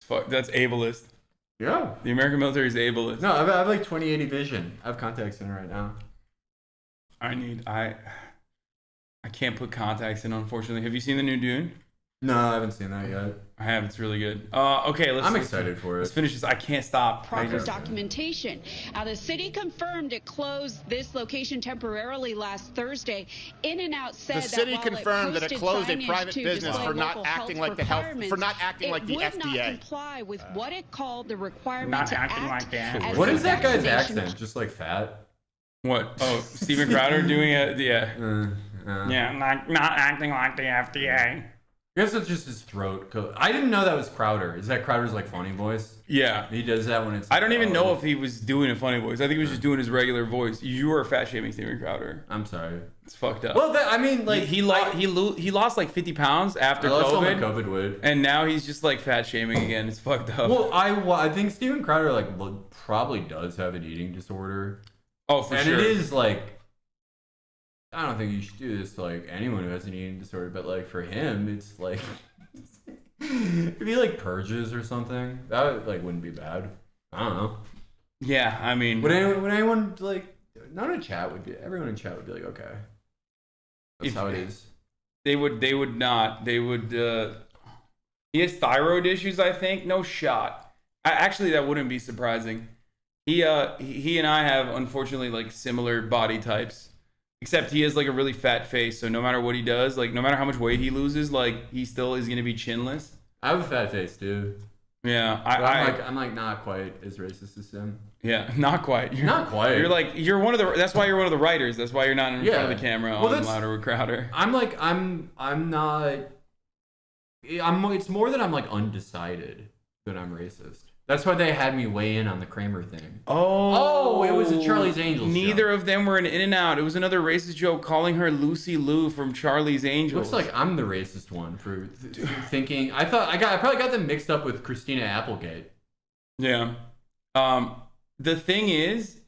Fuck, that's ableist. Yeah. The American military is ableist. No, I have like 20/80 vision. I have contacts in right now. I can't put contacts in, unfortunately. Have you seen the new Dune? No, I haven't seen that yet. I have. It's really good. Okay, I'm excited for it. Let's finish this. I can't stop. Proper documentation. Now, the city confirmed it closed this location temporarily last Thursday. In-N-Out said the city that confirmed that it closed a private business for not acting like the FDA. It would not comply with what it called the requirement to act like that. What is that guy's accent? Just like fat? What? Oh, Steven Crowder doing it? Yeah. Yeah, not acting like the FDA. I guess it's just his throat. I didn't know that was Crowder. Is that Crowder's like funny voice? Yeah. He does that when it's. I don't even know if he was doing a funny voice. I think he was just doing his regular voice. You were fat shaming Steven Crowder. I'm sorry. It's fucked up. Well, I mean, like he lost like 50 pounds after COVID. COVID weight. And now he's just like fat shaming again. It's fucked up. Well, I think Steven Crowder like probably does have an eating disorder. Oh, for sure. And it is like. I don't think you should do this to like anyone who has an eating disorder, but like for him, it's like if he like purges or something, that like wouldn't be bad. I don't know. Yeah, I mean, would anyone like? Everyone in chat would be like, okay, that's how it is. They would not. They would. He has thyroid issues, I think. No shot. Actually, that wouldn't be surprising. He and I have unfortunately like similar body types. Except he has like a really fat face, so no matter what he does, like no matter how much weight he loses, like he still is gonna be chinless. I have a fat face too. Yeah, I'm like not quite as racist as him. Yeah, not quite. Not quite. You're one of the. That's why you're one of the writers. That's why you're not in front of the camera on Louder with Crowder. I'm not. It's more that I'm like undecided that I'm racist. That's why they had me weigh in on the Kramer thing. Oh, it was a Charlie's Angels Neither joke. of them were an In-N-Out. It was another racist joke calling her Lucy Liu from Charlie's Angels. Looks like I'm the racist one for thinking. I probably got them mixed up with Christina Applegate. Yeah. The thing is,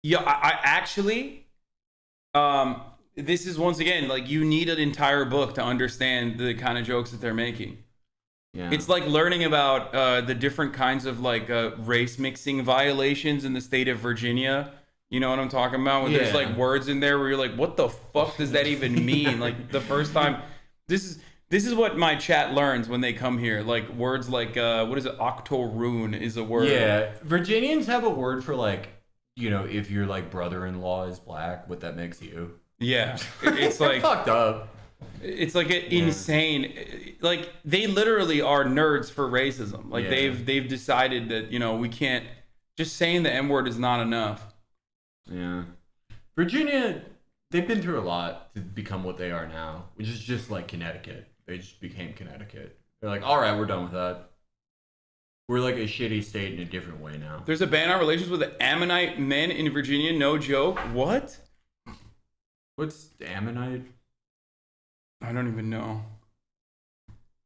I actually, this is once again, like you need an entire book to understand the kind of jokes that they're making. Yeah. It's like learning about the different kinds of like race mixing violations in the state of Virginia. You know what I'm talking about? When there's like words in there where you're like, what the fuck does that even mean? Like the first time, this is what my chat learns when they come here. Like words like what is it? Octoroon is a word. Yeah, Virginians have a word for like, you know, if your like brother-in-law is black, what that makes you. Yeah, it's like fucked up. It's like insane. Like they literally are nerds for racism. Like they've decided that, you know, we can't just saying the N-word is not enough. Yeah. Virginia, they've been through a lot to become what they are now, which is just like Connecticut. They just became Connecticut. They're like, all right, we're done with that. We're like a shitty state in a different way now. There's a ban on relations with Ammonite men in Virginia. No joke. What? What's Ammonite? I don't even know.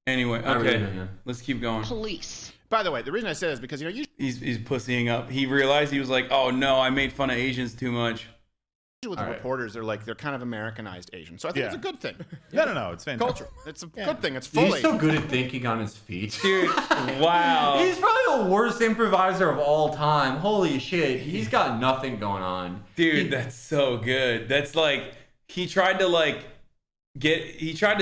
Anyway, okay, really let's keep going. Police. By the way, the reason I said is because, you know, he's pussying up. He realized he was like, oh no, I made fun of Asians too much. with the reporters, they're kind of Americanized Asian. So I think it's a good thing. No, it's fantastic. Culture. It's a good thing. It's fully. He's so good at thinking on his feet. Dude, wow. He's probably the worst improviser of all time. Holy shit. He's got nothing going on. Dude, that's so good. That's like, he tried to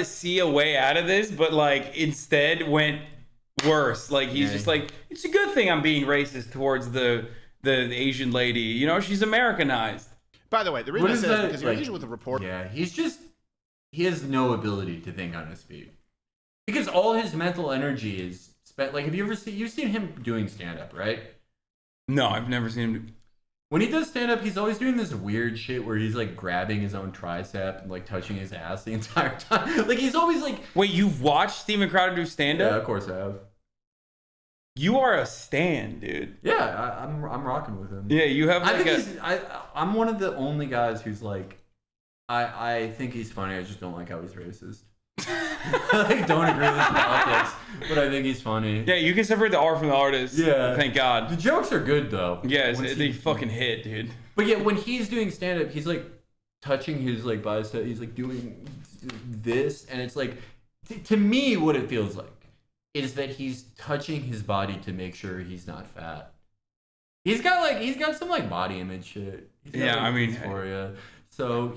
see a way out of this, but like instead went worse. Like he's just like, it's a good thing I'm being racist towards the Asian lady. You know, she's Americanized. By the way, the reason I say that is because you're usually with a reporter. Yeah, he has no ability to think on his feet. Because all his mental energy is spent, like, you've seen him doing stand-up, right? No, I've never seen him do. When he does stand-up, he's always doing this weird shit where he's, like, grabbing his own tricep and, like, touching his ass the entire time. Like, he's always, like... Wait, you've watched Steven Crowder do stand-up? Yeah, of course I have. You are a stan, dude. Yeah, I'm rocking with him. Yeah, you have like I'm one of the only guys who's like, I think he's funny, I just don't like how he's racist. I don't agree with his politics, but I think he's funny. Yeah, you can separate the art from the artist. Yeah. Thank God. The jokes are good, though. Yeah, they fucking hit, dude. But yeah, when he's doing stand-up, he's like touching his like bicep, he's like doing this, and it's like, to me, what it feels like is that he's touching his body to make sure he's not fat. He's got some like body image shit. I mean, dysphoria. So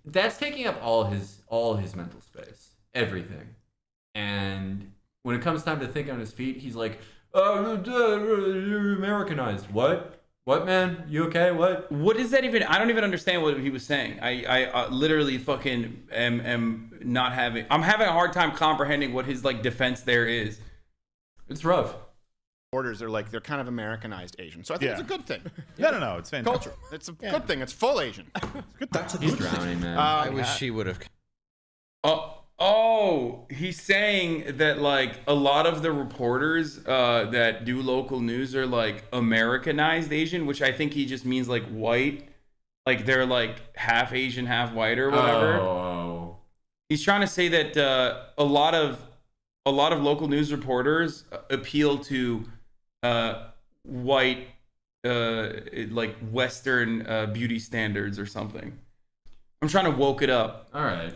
that's taking up all his mental space, everything. And when it comes time to think on his feet, he's like, "Oh, you're Americanized. What, man? You okay? What is that even? I don't even understand what he was saying. I literally fucking am not having... I'm having a hard time comprehending what his like defense there is. It's rough. Orders they're kind of Americanized Asian. So I think it's a good thing. No, it's fantastic. Culture. It's a good thing. It's full Asian. He's drowning, man. I wish he would have. Oh, he's saying that like a lot of the reporters that do local news are like Americanized Asian, which I think he just means like white, like they're like half Asian, half white or whatever. Oh. He's trying to say that a lot of local news reporters appeal to white, like Western beauty standards or something. I'm trying to woke it up. All right.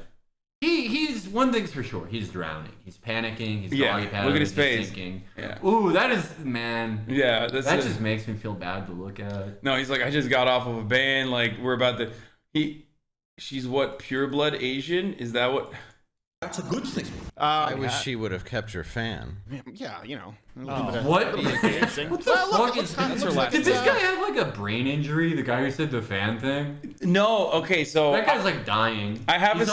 He's one thing's for sure. He's drowning. He's panicking. He's doggy paddling. Look at his he's face. Sinking. Yeah. Ooh, that is, man. Yeah, that just makes me feel bad to look at. No, he's like, I just got off of a band. Like, we're about to. She's what, pure blood Asian? Is that what? That's a good thing. I wish she would have kept her fan. Yeah, you know. What? What the fuck is that? Did this guy have like a brain injury? The guy who said the fan thing? No. Okay, so that guy's like dying. I have a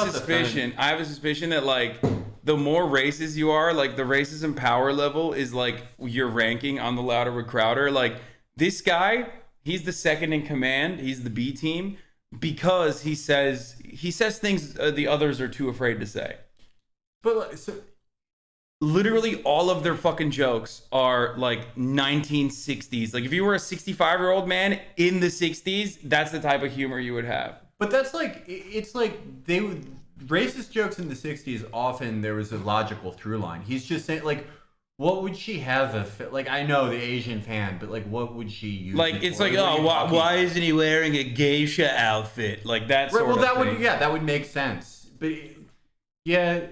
suspicion that like the more racist you are, like the racism power level is like your ranking on the Louder with Crowder. Like this guy, he's the second in command. He's the B team because he says things the others are too afraid to say. But like, so literally all of their fucking jokes are like 1960s. Like if you were a 65-year-old man in the 60s, that's the type of humor you would have. But that's like, it's like they would, racist jokes in the 60s, often there was a logical through line. He's just saying like, what would she have like, I know the Asian fan, but like what would she use? Like it's like, oh, why isn't he wearing a geisha outfit? Like that sort of thing. That would make sense. But yeah,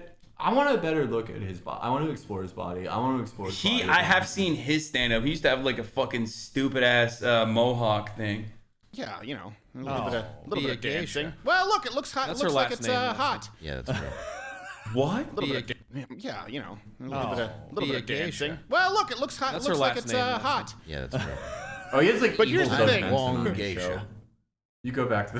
I want a better look at his body. I want to explore his body. I want to explore his body. I have seen his stand-up. He used to have like a fucking stupid-ass mohawk thing. Yeah, you know, a little bit of dancing. Well, look, it looks hot. It looks like it's hot. Yeah, that's right. What? Yeah, you know, a little bit of dancing. Well, look, it looks hot. It looks like it's hot. Yeah, that's right. Oh, he has like. But here's the thing. Long geisha. You go back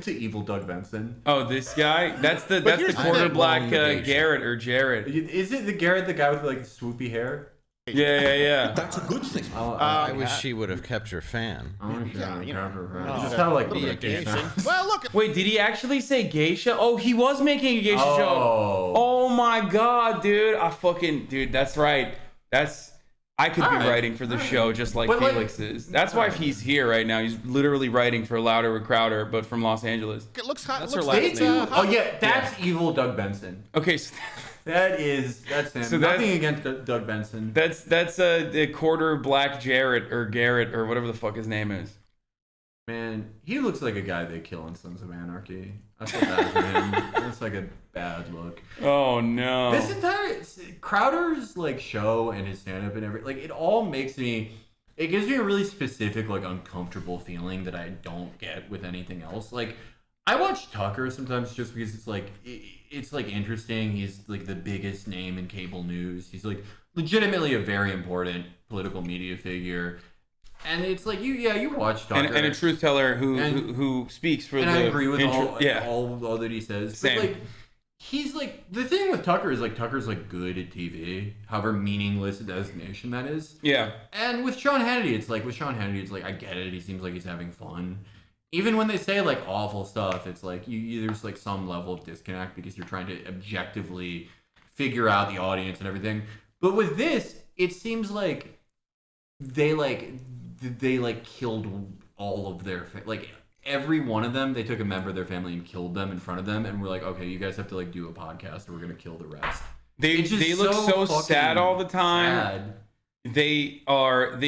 to evil Doug Benson. Oh, this guy? That's the quarter black Garrett or Jared. Is it the Garrett, the guy with like swoopy hair? Yeah. That's a good thing. I wish she would have kept her fan. Yeah, you know. Just kind of like be a dancing. Well, look. Wait, did he actually say geisha? Oh, he was making a geisha show. Oh my god, dude. That's right. I could be writing for the show just like Felix is. That's why he's here right now. He's literally writing for Louder with Crowder, but from Los Angeles. It looks hot. That's her last name. Oh yeah, that's evil Doug Benson. Okay, so that's him. So nothing against Doug Benson. That's a quarter black Jared or Garrett or whatever the fuck his name is. Man, he looks like a guy they kill in Sons of Anarchy. I feel bad for him. That's like a bad look. Oh no. This entire Crowder's like show and his stand-up and everything, like it all makes me. It gives me a really specific, like uncomfortable feeling that I don't get with anything else. Like I watch Tucker sometimes just because it's like interesting. He's like the biggest name in cable news. He's like legitimately a very important political media figure. And it's like you watch Tucker and a truth teller who speaks for and the I agree with all that he says. Same. But like he's like the thing with Tucker is like Tucker's like good at TV, however meaningless a designation that is. Yeah. And with Sean Hannity, it's like I get it. He seems like he's having fun. Even when they say like awful stuff, it's like there's like some level of disconnect because you're trying to objectively figure out the audience and everything. But with this, it seems like they killed all of their like every one of them. They took a member of their family and killed them in front of them, and we're like, okay, you guys have to like do a podcast, or we're gonna kill the rest. They look so sad all the time. Sad. They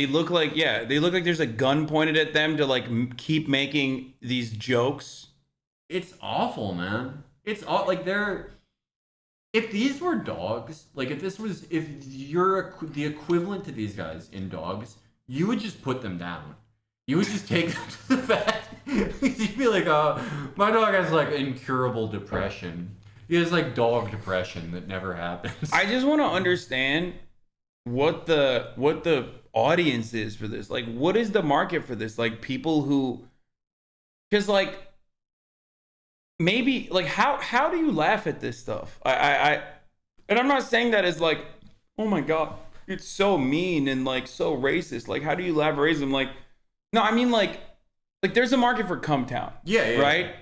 look like there's a gun pointed at them to like keep making these jokes. It's awful, man. It's all like if these were dogs, like if you're the equivalent to these guys in dogs, you would just put them down. You would just take them to the vet. You'd be like, my dog has like incurable depression. He has like dog depression that never happens. I just want to understand what the audience is for this. Like, what is the market for this? Like, people who, because like, maybe like how do you laugh at this stuff? I and I'm not saying that as like, oh my god, it's so mean and like so racist. Like, how do you laugh at racism? Like, no, I mean like there's a market for Cumtown. Yeah, right.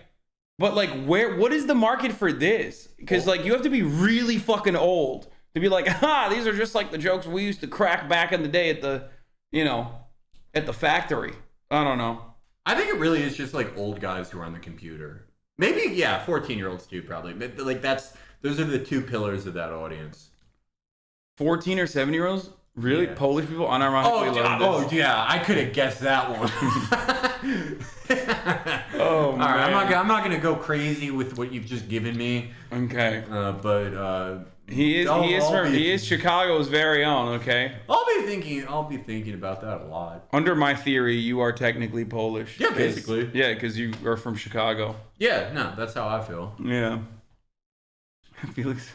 But like, what is the market for this? Because like, you have to be really fucking old to be like, these are just like the jokes we used to crack back in the day at the, at the factory. I don't know. I think it really is just like old guys who are on the computer. Maybe, yeah, 14-year-olds too, probably. But like those are the two pillars of that audience. 14 or 7-year-olds? Really? Yeah. Polish people unironically love this? Oh, yeah, I could have guessed that one. Oh, man. All right, I'm not gonna go crazy with what you've just given me. Okay. But he is Chicago's very own. Okay. I'll be thinking about that a lot. Under my theory, you are technically Polish. Yeah, basically. Yeah, because you are from Chicago. Yeah, no, that's how I feel. Yeah. Felix.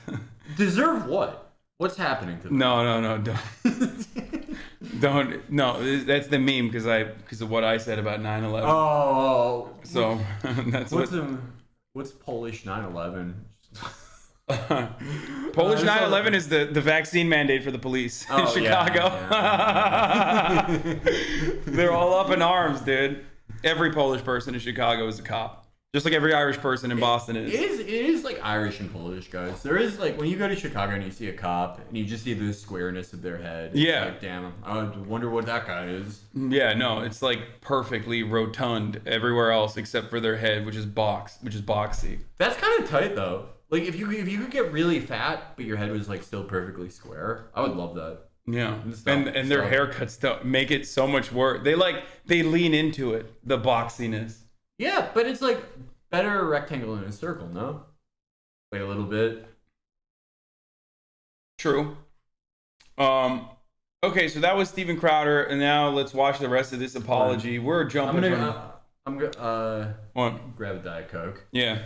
Deserve what? What's happening to them? No, don't. No, that's the meme because of what I said about 9/11. Oh. So that's what's Polish 9/11? Polish 9/11 is the vaccine mandate for the police in Chicago. Yeah. They're all up in arms, dude. Every Polish person in Chicago is a cop. Just like every Irish person in Boston is. It is like Irish and Polish, guys. There is like, when you go to Chicago and you see a cop and you just see the squareness of their head. Yeah. Like, damn, I wonder what that guy is. Yeah, no, it's like perfectly rotund everywhere else except for their head, which is boxy. That's kind of tight though. Like if you could get really fat, but your head was like still perfectly square, I would love that. Yeah, and their haircuts don't make it so much worse. They lean into it, the boxiness. Yeah, but it's like better a rectangle than a circle, no? Like a little bit. True. Okay, so that was Steven Crowder, and now let's watch the rest of this apology. We're jumping. I'm gonna what? Grab a Diet Coke. Yeah.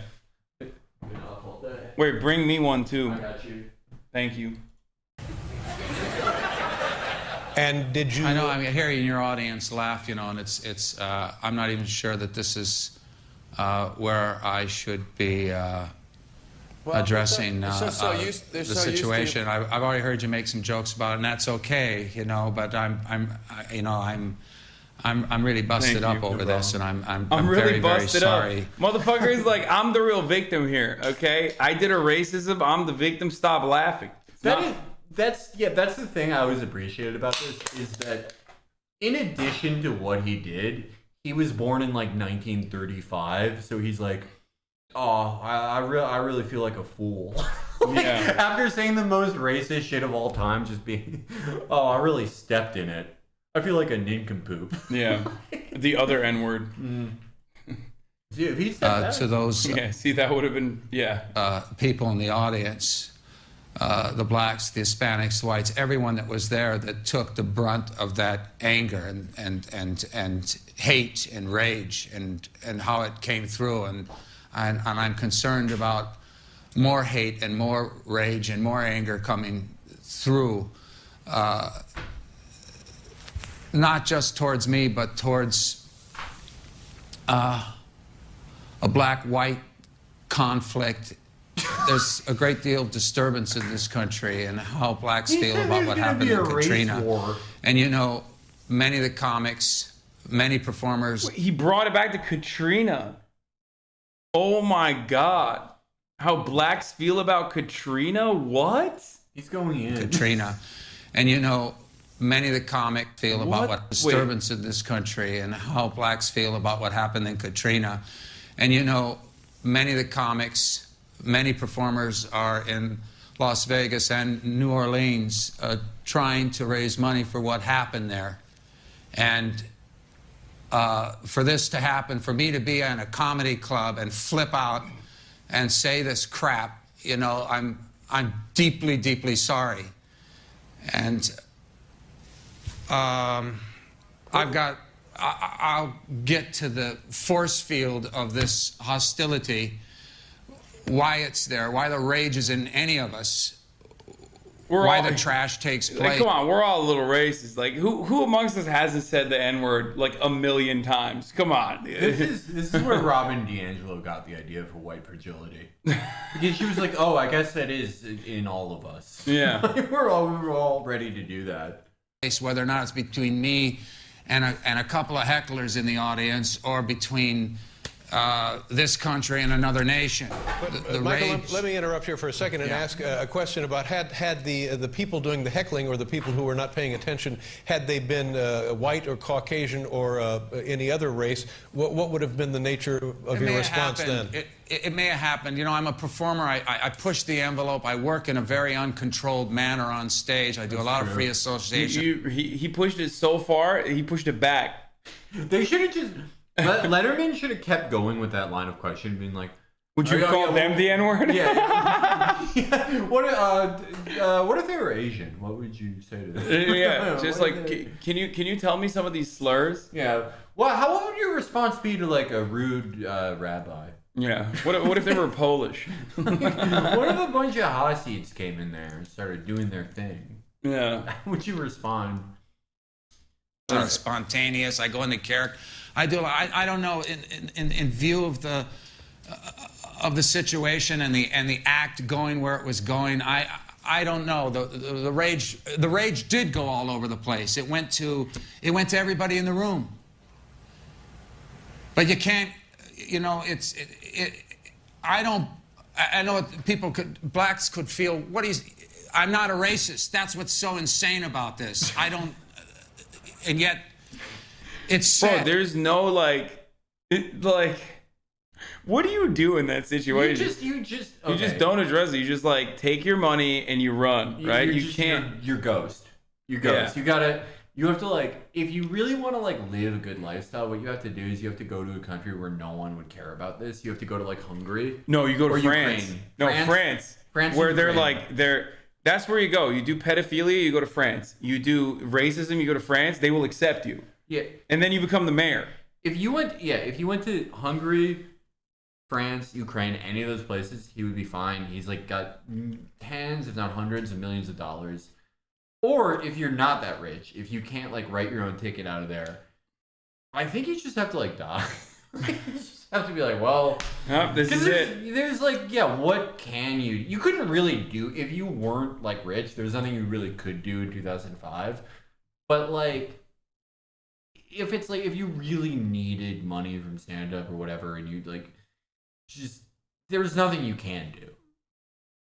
Wait, bring me one too. I got you. Thank you. And did you? I know. I mean, hearing your audience laugh, and it's. I'm not even sure that this is where I should be addressing the situation. I've already heard you make some jokes about it, and that's okay, But I'm really busted up over this, and I'm really very, busted very sorry. Up. Motherfucker is like, I'm the real victim here. Okay, I did a racism. I'm the victim. Stop laughing. That's the thing I always appreciated about this is that in addition to what he did, he was born in like 1935, so he's like, I really feel like a fool. Yeah. After saying the most racist shit of all time, just being, I really stepped in it. I feel like a nincompoop. Yeah, the other N-word. Dude, if he said that. To those see, that would have been, people in the audience, the blacks, the Hispanics, the whites, everyone that was there that took the brunt of that anger and hate and rage and how it came through, and I'm concerned about more hate and more rage and more anger coming through, not just towards me, but towards a black-white conflict. There's a great deal of disturbance in this country and how blacks feel about what happened in Katrina. War. And many of the comics, many performers. He brought it back to Katrina. Oh my God. How blacks feel about Katrina? What? He's going in. Katrina. And many of the comics feel about what disturbance in this country and how blacks feel about what happened in Katrina. And many of the comics, many performers are in Las Vegas and New Orleans trying to raise money for what happened there. And for this to happen, for me to be in a comedy club and flip out and say this crap, I'm deeply, deeply sorry. And I'll get to the force field of this hostility, why it's there, why the rage is in any of us, why the trash takes place. Like, come on, we're all a little racist. Like, who amongst us hasn't said the N-word like a million times? Come on. This is where Robin DiAngelo got the idea for white fragility. Because she was like, I guess that is in all of us. Yeah. we're all ready to do that. Whether or not it's between me and a couple of hecklers in the audience, or between this country and another nation. But, Michael, let me interrupt here for a second and ask a question about had the people doing the heckling or the people who were not paying attention, had they been white or Caucasian or any other race, what would have been the nature of your response then? It may have happened. You know, I'm a performer. I push the envelope. I work in a very uncontrolled manner on stage. I do a lot of free association. He pushed it so far, he pushed it back. They should have just... Letterman should have kept going with that line of question, being like, "Would you call them the N-word?" Yeah. Yeah. What if they were Asian? What would you say to them? Yeah, just like, can you tell me some of these slurs? Yeah. Well, what would your response be to like a rude rabbi? Yeah. What if they were Polish? What if a bunch of Hasids came in there and started doing their thing? Yeah. How would you respond? Spontaneous. I go into character. I don't know. In view of the situation and the act going where it was going, I don't know. The rage did go all over the place. It went to everybody in the room. But you can't. You know, I know blacks could feel I'm not a racist. That's what's so insane about this. I don't. And yet, it's sad. Bro, there's no what do you do in that situation? You just don't address it. You just like take your money and you run, right? You're ghost. You're ghost. Yeah. You have to like, if you really want to like live a good lifestyle, what you have to do is you have to go to a country where no one would care about this. You have to go to like Hungary. No, you go to France. Ukraine. No, France. Where they're that's where you go. You do pedophilia, you go to France. You do racism, you go to France. They will accept you. Yeah. And then you become the mayor. If you went to Hungary, France, Ukraine, any of those places, he would be fine. He's like got tens, if not hundreds of millions of dollars. Or if you're not that rich, if you can't like write your own ticket out of there, I think you just have to like die. You just have to be like, well, this is it. There's like, what can you? You couldn't really do if you weren't like rich. There's nothing you really could do in 2005. But like, if it's like if you really needed money from stand up or whatever, and you like, just there's nothing you can do.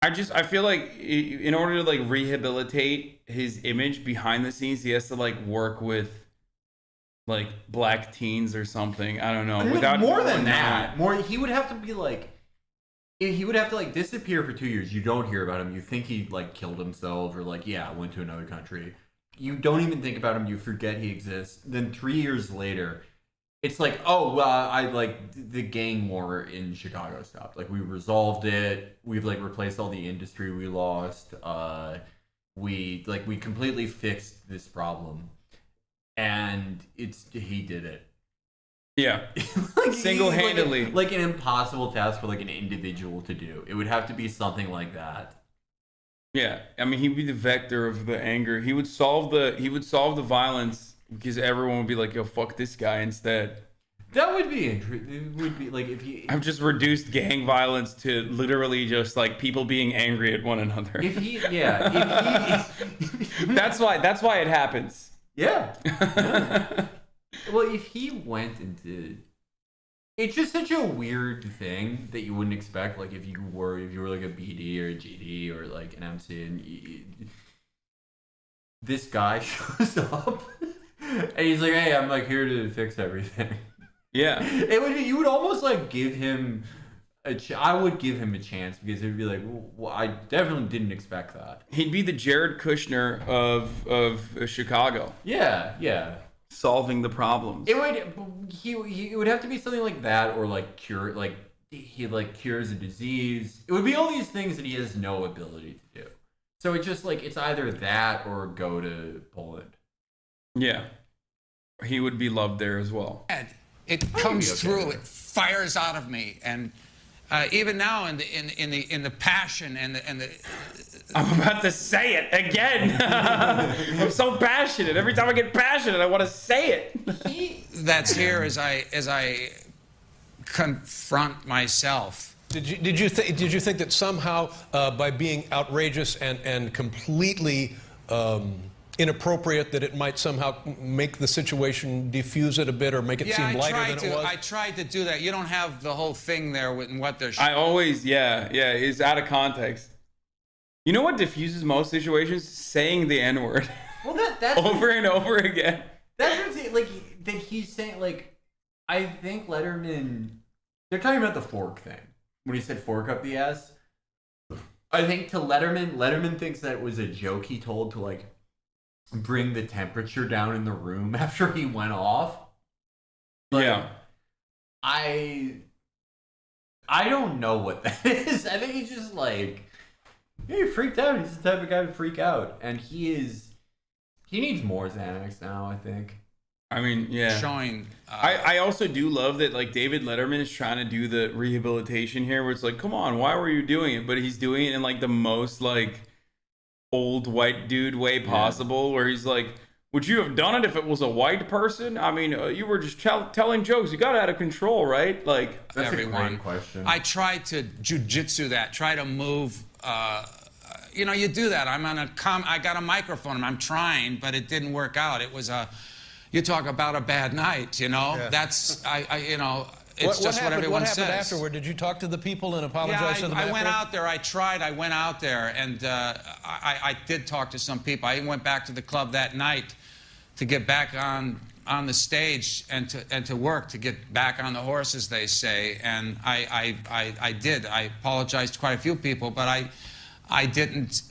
I feel like in order to like rehabilitate his image behind the scenes, he has to like work with like black teens or something. I don't know. Without more than that, he would have to be like, he would have to like disappear for 2 years. You don't hear about him. You think he like killed himself or like went to another country. You don't even think about him. You forget he exists. Then 3 years later, it's like, I like the gang war in Chicago stopped. Like we resolved it. We've like replaced all the industry we lost. We completely fixed this problem. And he did it. Yeah. Like, single-handedly. Like an impossible task for like an individual to do. It would have to be something like that. Yeah. I mean, he'd be the vector of the anger. He would solve the violence because everyone would be like, yo, fuck this guy instead. That would be interesting. It would be like if he... I've just reduced gang violence to literally just like people being angry at one another. That's why it happens. Yeah. Well, if he went into, it's just such a weird thing that you wouldn't expect. Like if you were like a BD or a GD or like an MC, and this guy shows up and he's like, "Hey, I'm like here to fix everything." Yeah. You would almost like give him I would give him a chance because it would be like, well, I definitely didn't expect that. He'd be the Jared Kushner of Chicago. Yeah. Solving the problems. It would have to be something like that, or like he cures a disease. It would be all these things that he has no ability to do. So it's just like it's either that or go to Poland. Yeah. He would be loved there as well. It comes through. It fires out of me, and even now in the passion and the. I'm about to say it again. I'm so passionate. Every time I get passionate, I want to say it. That's here as I confront myself. Did you think that somehow by being outrageous and completely inappropriate that it might somehow make the situation diffuse it a bit or make it seem lighter than it was? I tried to do that. You don't have the whole thing there with what they're I always, it's out of context. You know what diffuses most situations? Saying the N-word. Well, that's over and over again. That's what I'm saying. Like, that he's saying, like, I think Letterman, they're talking about the fork thing. When he said fork up the ass. I think to Letterman thinks that it was a joke he told to, like, bring the temperature down in the room after he went off. But yeah. I don't know what that is. I think he's just like, he freaked out. He's the type of guy to freak out. And he needs more Xanax now, I think. I mean, yeah. Showing. I also do love that, like, David Letterman is trying to do the rehabilitation here where it's like, come on, why were you doing it? But he's doing it in, like, the most, like, old white dude way possible, where he's like, would you have done it if it was a white person? I mean, you were just telling jokes. You got out of control, right? Like, that's everyone. a great question. I tried to jujitsu that, try to move. You know, you do that. I got a microphone and I'm trying, but it didn't work out. It was you talk about a bad night, you know? Yeah. That's, you know, it's just what everyone says. What happened afterward? Did you talk to the people and apologize to them afterward? I went out there. I went out there, and I did talk to some people. I even went back to the club that night to get back on the stage and to work, to get back on the horse, as they say. And I did. I apologized to quite a few people, but I didn't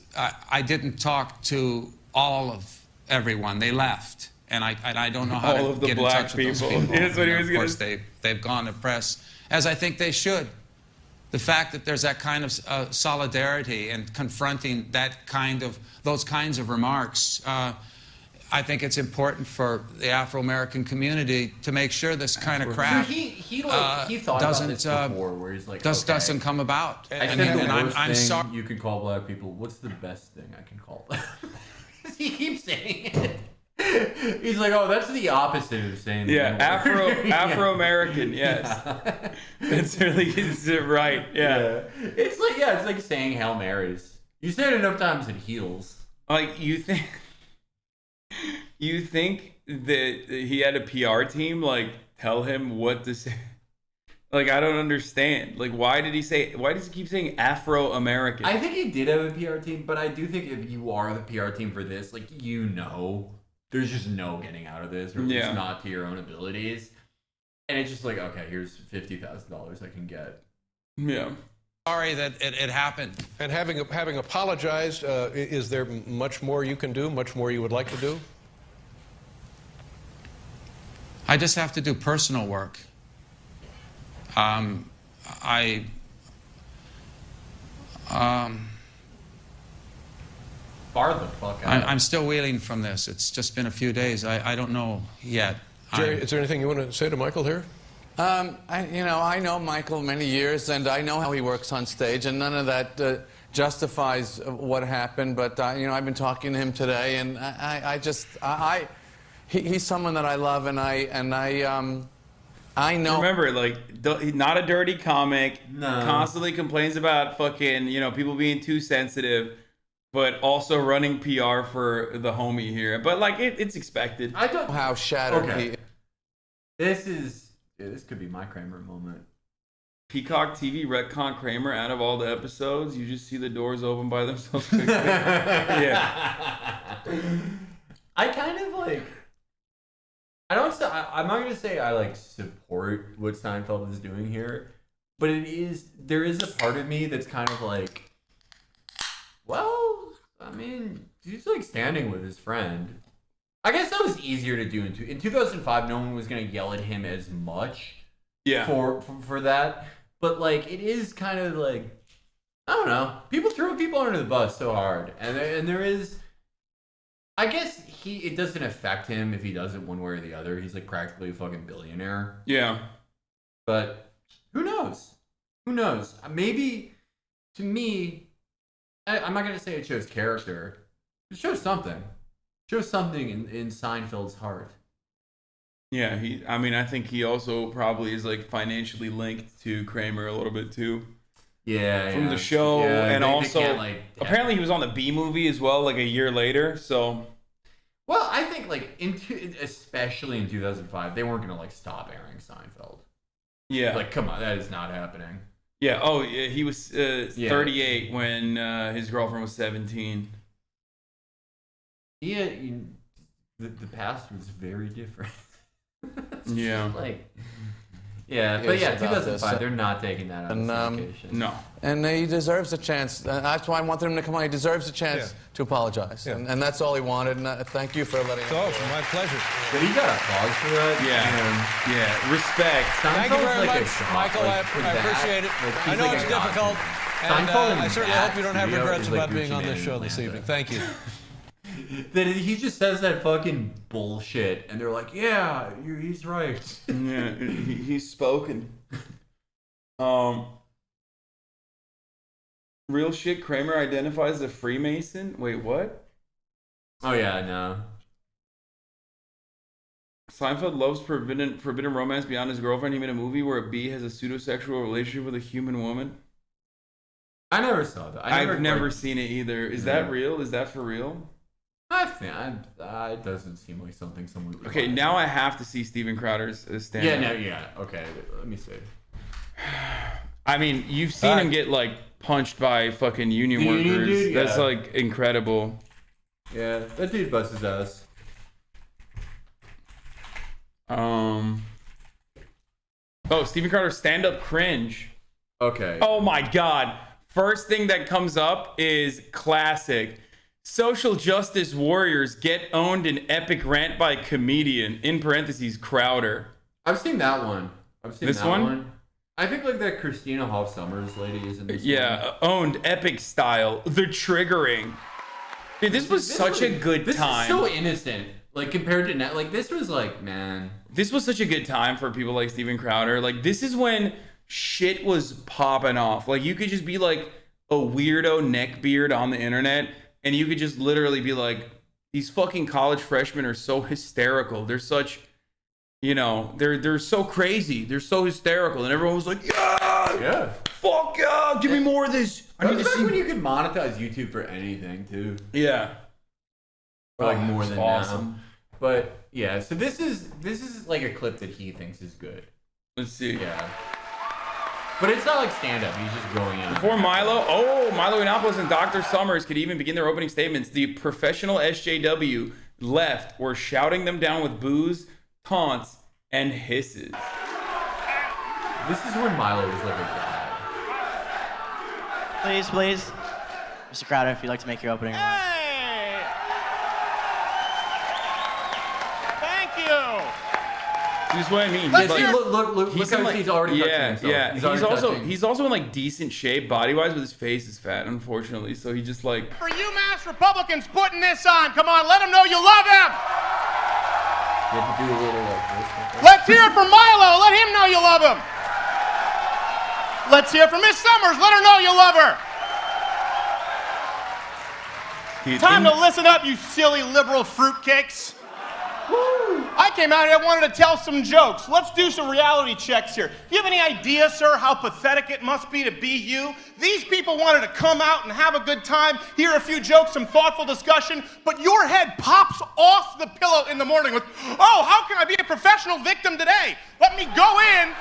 talk to all of everyone. They left. And I don't know how all to of the get in black touch with those people. people. That's what he was of course, they've gone to press, as I think they should. The fact that there's that kind of solidarity and confronting those kinds of remarks, I think it's important for the Afro-American community to make sure this kind of crap he thought about this before, where he's like, doesn't come about. And I'm sorry. You can call black people. What's the best thing I can call them? He keeps saying it. He's like, oh, that's the opposite of saying. Yeah, Afro-American. Yes, yeah. That's really right. Yeah. It's like saying Hail Marys. You say it enough times, it heals. Like, you think that he had a PR team like tell him what to say? Like, I don't understand. Like, why does he keep saying Afro-American? I think he did have a PR team, but I do think if you are the PR team for this, like, you know, there's just no getting out of this, or it's not to your own abilities. And it's just like, okay, here's $50,000 I can get. Yeah. Sorry that it happened. And having apologized, is there much more you can do, much more you would like to do? I just have to do personal work. Far the fuck out. I'm still reeling from this. It's just been a few days. I don't know yet. Jerry, is there anything you want to say to Michael here? I know Michael many years, and I know how he works on stage, and none of that justifies what happened. But I've been talking to him today, and he's someone that I love, and I know. Remember, like, not a dirty comic. No. Constantly complains about fucking, people being too sensitive, but also running PR for the homie here. But like, it's expected. I don't know how shattered he. This could be my Kramer moment. Peacock TV retcon Kramer out of all the episodes. You just see the doors open by themselves quickly. Yeah. I kind of like. I'm not gonna say I like support what Seinfeld is doing here, but there is a part of me that's kind of like, well, I mean, he's like standing with his friend. I guess that was easier to do in 2005. No one was gonna yell at him as much. Yeah. For that, but like it is kind of like, I don't know. People throw people under the bus so hard, and there is. I guess it doesn't affect him if he does it one way or the other. He's like practically a fucking billionaire. Yeah. But who knows? Who knows? Maybe, to me, I'm not going to say it shows character. It shows something. It shows something in Seinfeld's heart. Yeah, I think he also probably is like financially linked to Kramer a little bit too. Yeah, from the show, and also they apparently he was on the B movie as well, like a year later. So Well, I think like especially in 2005, they weren't gonna like stop airing Seinfeld. Yeah. Like, come on, that is not happening. Yeah. Oh, yeah, he was 38 when his girlfriend was 17. Yeah, the past was very different. Yeah. Like, yeah, but yeah, 2005, they're not taking that out of syndication. No. And he deserves a chance. That's why I wanted him to come on. He deserves a chance to apologize. Yeah. And that's all he wanted. And thank you for letting him. Oh, my pleasure. But he got applause for that. Yeah. Respect. Thank you very much, Michael. I appreciate it. I know it's difficult. And I certainly hope you don't have regrets about being on this show this evening. Thank you. That he just says that fucking bullshit, and they're like, "Yeah, he's right." Yeah, he's spoken. Real shit. Kramer identifies as a Freemason. Wait, what? Oh yeah, I know. Seinfeld loves forbidden romance beyond his girlfriend. He made a movie where a bee has a pseudo-sexual relationship with a human woman. I never saw that. I've never seen it either. Is that real? Is that for real? I think it doesn't seem like something someone would. Okay, now I have to see Steven Crowder's stand-up. Okay, let me see. I mean, you've seen him get like punched by fucking union workers. Dude, That's like incredible. Yeah, that dude busts his ass. Oh, Steven Crowder's stand-up cringe. Okay. Oh my God. First thing that comes up is classic. Social justice warriors get owned in epic rant by comedian, in parentheses, Crowder. I've seen that one. This one? I think like that Christina Hoff Sommers lady is in this one. Owned epic style. The triggering. Dude, this was such a good time. This is so innocent. Like compared to now, like this was like, man. This was such a good time for people like Steven Crowder. Like this is when shit was popping off. Like you could just be like a weirdo neckbeard on the internet, and you could just literally be like, these fucking college freshmen are so hysterical. They're such, they're so crazy. They're so hysterical. And everyone was like, yeah, fuck yeah, give me more of this. I need to see when you could monetize YouTube for anything too. Yeah. Or like more than awesome. now. But yeah, so this is like a clip that he thinks is good. Let's see. Yeah. But it's not like stand-up. He's just going in. Before Milo Yiannopoulos and Dr. Summers could even begin their opening statements, the professional SJW left were shouting them down with boos, taunts, and hisses. This is when Milo was like a guy. Please. Mr. Crowder, if you'd like to make your opening remarks. Hey! Thank you! This is what I mean. Look how he's already touching himself. Yeah. He's also in like decent shape body-wise, but his face is fat, unfortunately. So he just like. For you mass Republicans putting this on, come on, let them know you love him! You have to do a little like this. Let's hear it for Milo, let him know you love him! Let's hear it for Miss Summers, let her know you love her! Time to listen up, you silly liberal fruitcakes. I came out here, I wanted to tell some jokes. Let's do some reality checks here. Do you have any idea, sir, how pathetic it must be to be you? These people wanted to come out and have a good time, hear a few jokes, some thoughtful discussion, but your head pops off the pillow in the morning with, oh, how can I be a professional victim today? Let me go in.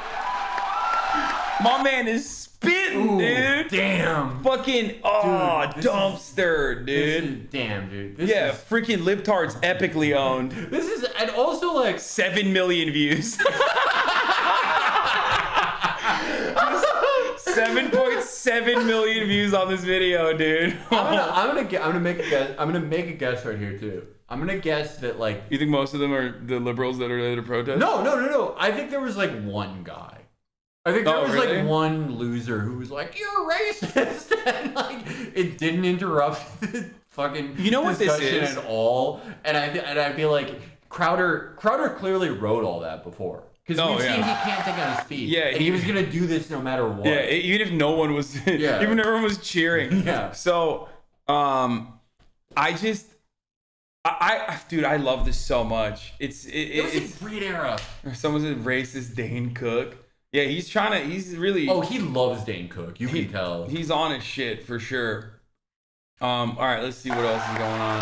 My man is spitting, dude. Damn. Fucking, dumpster, dude. Damn, dude. Freaking libtards epically owned. This is, and also like 7 million views. 7.7 million views on this video, dude. I'm gonna make a guess. I'm gonna make a guess right here too. I'm gonna guess that like. You think most of them are the liberals that are there to protest? No. I think there was like one guy. I think there was like one loser who was like, "You're racist," and like it didn't interrupt the fucking discussion at all. And I feel like Crowder clearly wrote all that before. Because we've seen he can't think on his feet. Yeah, and he was gonna do this no matter what. Yeah, even if no one was, even if everyone was cheering. Yeah. So, dude, I love this so much. It's a great era. Someone said racist Dane Cook. Yeah, he's really. Oh, he loves Dane Cook. You can tell. He's on his shit for sure. All right, let's see what else is going on.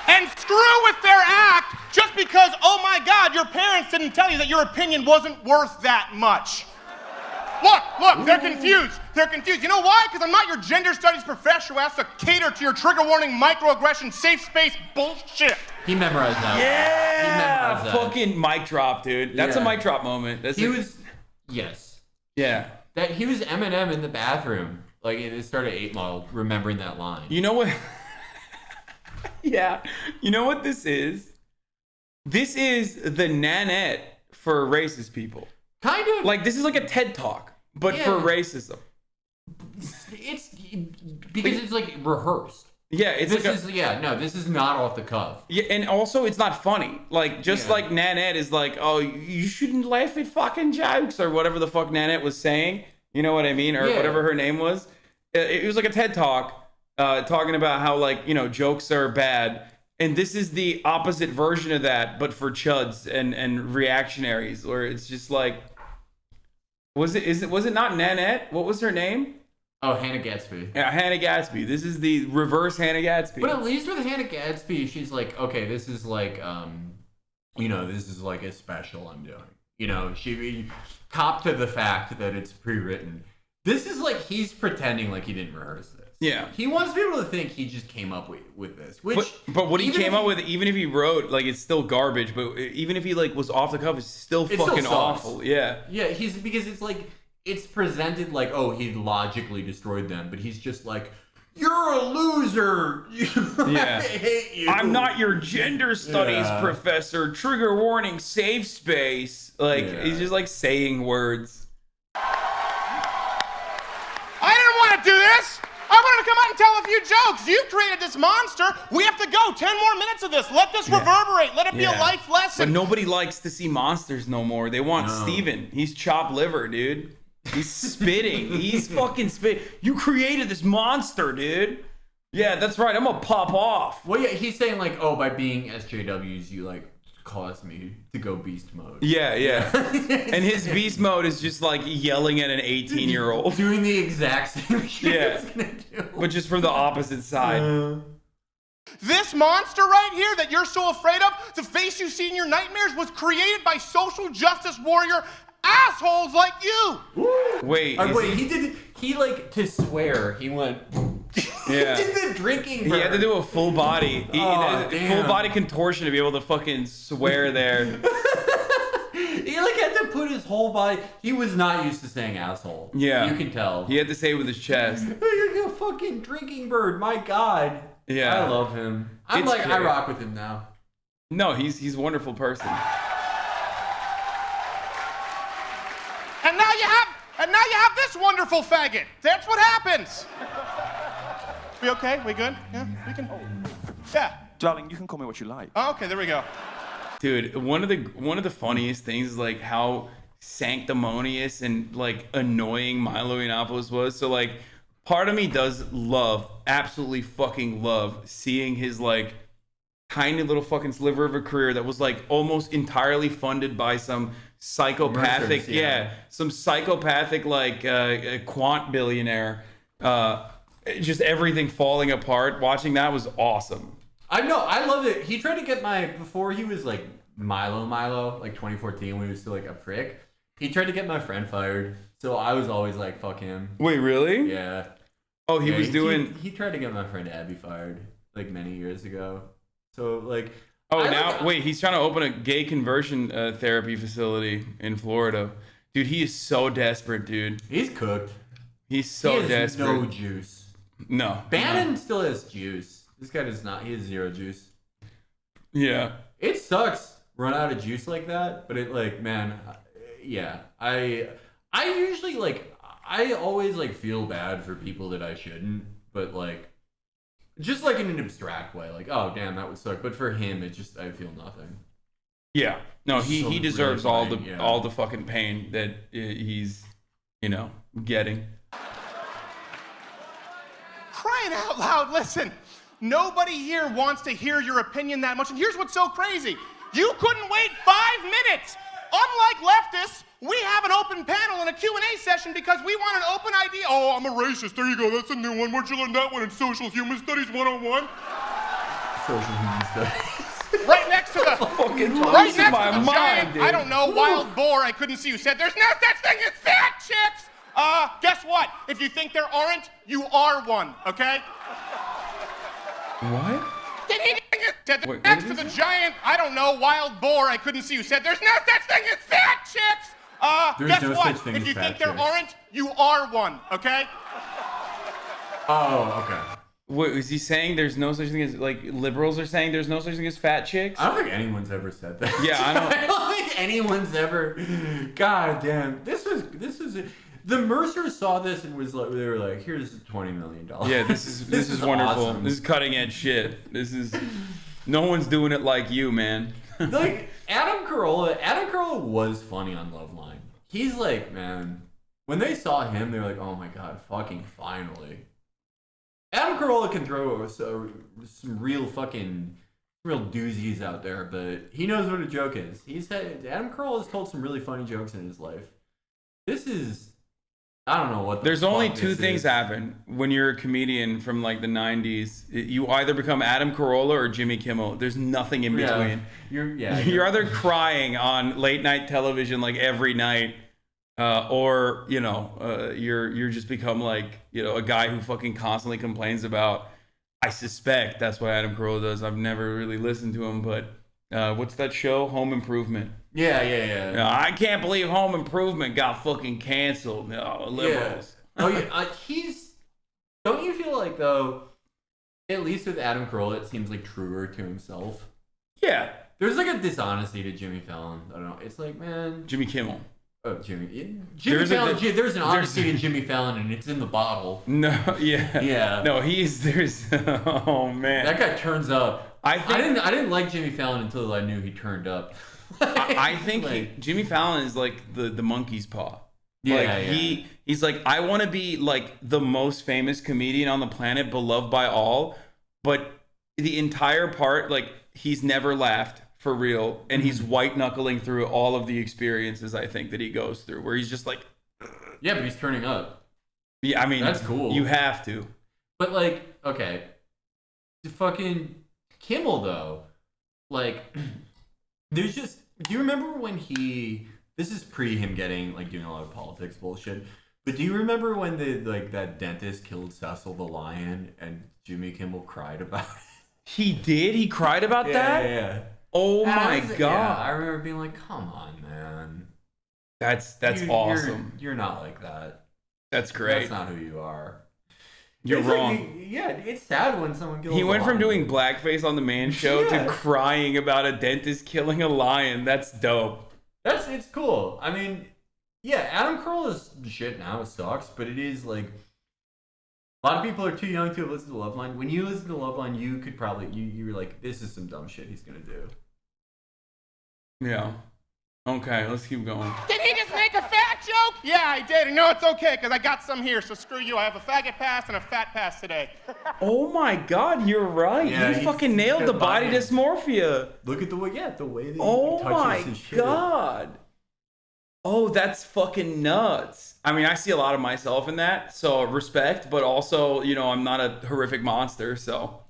and screw with their act just because, oh my God, your parents didn't tell you that your opinion wasn't worth that much. Look, they're confused. They're confused. You know why? Because I'm not your gender studies professor who has to cater to your trigger warning, microaggression, safe space bullshit. He memorized that. Yeah, He memorized that. fucking mic drop, dude. That's a mic drop moment. Yes. Yeah. That he was Eminem in the bathroom, like in his Start at 8 model, remembering that line. You know what? Yeah. You know what this is? This is the Nanette for racist people. Kind of. Like, this is like a TED Talk, but for racism. It's because it's like rehearsed. Yeah, it's this is not off the cuff. Yeah, and also it's not funny. Like, just like Nanette is like, oh, you shouldn't laugh at fucking jokes or whatever the fuck Nanette was saying. You know what I mean? Or whatever her name was. It was like a TED Talk talking about how, like, you know, jokes are bad. And this is the opposite version of that, but for chuds and reactionaries, where it's just like, was it not Nanette? What was her name? Oh, Hannah Gadsby. Yeah, Hannah Gadsby. This is the reverse Hannah Gadsby. But at least with Hannah Gadsby, she's like, okay, this is like, you know, this is like a special I'm doing. You know, she copped to the fact that it's pre-written. This is like he's pretending like he didn't rehearse this. Yeah. He wants people to think he just came up with this. Which, but what he came up with, even if he wrote, like, it's still garbage. But even if he like was off the cuff, it's still fucking awful. Yeah. Yeah, because it's like it's presented like, oh, he logically destroyed them, but he's just like, you're a loser. Yeah. I hate you. I'm not your gender studies professor. Trigger warning, safe space. Like, he's just like saying words. I didn't want to do this. I wanted to come out and tell a few jokes. You created this monster. We have to go. 10 more minutes of this. Let this reverberate. Let it be a life lesson. But nobody likes to see monsters no more. They want Steven. He's chopped liver, dude. He's spitting. He's fucking spitting. You created this monster, dude. Yeah, that's right. I'm gonna pop off. Well, yeah, he's saying like, oh, by being SJWs, you like caused me to go beast mode. Yeah. And his beast mode is just like yelling at an 18-year-old. Doing the exact same shit Yeah. I was gonna do. But just from the opposite side. This monster right here that you're so afraid of, the face you see in your nightmares, was created by social justice warrior assholes like you. Wait, he like, to swear, he went, Yeah. he did the drinking He had to do a full body. Full body contortion to be able to fucking swear there. He like had to put his whole body. He was not used to saying asshole. Yeah. You can tell. He had to say it with his chest. You're a fucking drinking bird. My God. Yeah. I love him. I Great. rock with him now. No, he's a wonderful person. And now you have this wonderful faggot. That's what happens. We okay? We good? Yeah, we can. Yeah. Darling, you can call me what you like. Oh, okay, there we go. Dude, one of the funniest things is like how sanctimonious and like annoying Milo Yiannopoulos was. So like, part of me does absolutely fucking love seeing his like tiny little fucking sliver of a career that was like almost entirely funded by some psychopathic, some psychopathic like quant billionaire. Just everything falling apart. Watching that was awesome. I know, I loved it. He tried to get before he was like Milo, like 2014 when he was still like a prick. He tried to get my friend fired, so I was always like, fuck him. Wait, really? Yeah. Oh, he was doing. He tried to get my friend Abby fired like many years ago. So like. Oh, wait, he's trying to open a gay conversion therapy facility in Florida. Dude, he is so desperate, dude. He's cooked. He's so desperate. No juice. No. Bannon still has juice. This guy does not. He has zero juice. Yeah. It sucks. Run out of juice like that, but it like, man, yeah. I usually like, I always like feel bad for people that I shouldn't, but like, just like in an abstract way, like, oh damn, that would suck. But for him, it just, I feel nothing. Yeah. No, he deserves all the yeah. all the fucking pain that he's, getting. Crying out loud, listen. Nobody here wants to hear your opinion that much. And here's what's so crazy. You couldn't wait 5 minutes. Unlike leftists, we have an open panel and a Q&A session because we want an open idea. Oh, I'm a racist. There you go. That's a new one. Where'd you learn that one in Social Human Studies 101? social human studies. Right next to the Fucking right losing next my to the mind, giant, dude. I don't know, wild boar I couldn't see who said there's no such thing as fat chicks. Guess what? If you think there aren't, you are one, okay? What? Did he said Wait, next what to did the he say? giant, I don't know, wild boar I couldn't see who said there's no such thing as fat chicks. There's Guess no what? such thing If as you fat think there chicks. aren't, you are one, okay? Oh, okay. What is he saying? There's no such thing as, like, liberals are saying there's no such thing as fat chicks? I don't think anyone's ever said that. Yeah, I don't- I don't think anyone's ever. God damn, this was. The Mercers saw this and was like, they were like, "Here's $20 million." Yeah, this is wonderful. Awesome. This is cutting edge shit. No one's doing it like you, man. Like Adam Carolla was funny on Loveline. He's like, man, when they saw him, they were like, oh my god, fucking finally. Adam Carolla can throw some real doozies out there, but he knows what a joke is. Adam Carolla has told some really funny jokes in his life. This is, I don't know what. There's only two this things is. happen when you're a comedian from like the 90s. You either become Adam Carolla or Jimmy Kimmel. There's nothing in between. You're either crying on late night television like every night, or you're just become like a guy who fucking constantly complains about. I suspect that's what Adam Carolla does. I've never really listened to him, but what's that show? Home Improvement. Yeah. No, I can't believe Home Improvement got fucking canceled. No, liberals. Yeah. Oh yeah, Don't you feel like though, at least with Adam Carolla, it seems like truer to himself. Yeah. There's like a dishonesty to Jimmy Fallon. I don't know. It's like, man. Jimmy Kimmel. Oh, Jimmy Fallon. There's an honesty to Jimmy Fallon, and it's in the bottle. No, yeah. Yeah. No, oh man. That guy turns up. I didn't like Jimmy Fallon until I knew he turned up. I think Jimmy Fallon is like the monkey's paw. Yeah, He's like, I want to be like the most famous comedian on the planet, beloved by all, but the entire part, like, he's never laughed for real, and he's white knuckling through all of the experiences I think that he goes through, where he's just like, yeah, but he's turning up. Yeah, I mean, that's cool. You have to. But like, okay, the fucking Kimmel though, like, there's just. Do you remember when this is pre him getting like doing a lot of politics bullshit, but do you remember when that dentist killed Cecil the lion and Jimmy Kimmel cried about it? He did? He cried about that? Yeah. Oh my god! Yeah, I remember being like, "Come on, man. That's awesome. You're not like that. That's great. That's not who you are. You're wrong." It's sad when someone kills. He went from doing blackface on the Man Show to crying about a dentist killing a lion. That's dope. It's cool. I mean, yeah, Adam Carolla's shit now. It sucks, but it is like a lot of people are too young to listen to Loveline. When you listen to Loveline, you could probably you were like, this is some dumb shit he's gonna do. Yeah. Okay, let's keep going. Did he just make a fat joke? Yeah, I did. And no, it's okay, because I got some here, so screw you. I have a faggot pass and a fat pass today. Oh my god, you're right. Yeah, you fucking nailed the body body. dysmorphia. Look at the way that he Oh touches my his shit. god. Oh, that's fucking nuts. I mean, I see a lot of myself in that, so respect, but also, I'm not a horrific monster, so.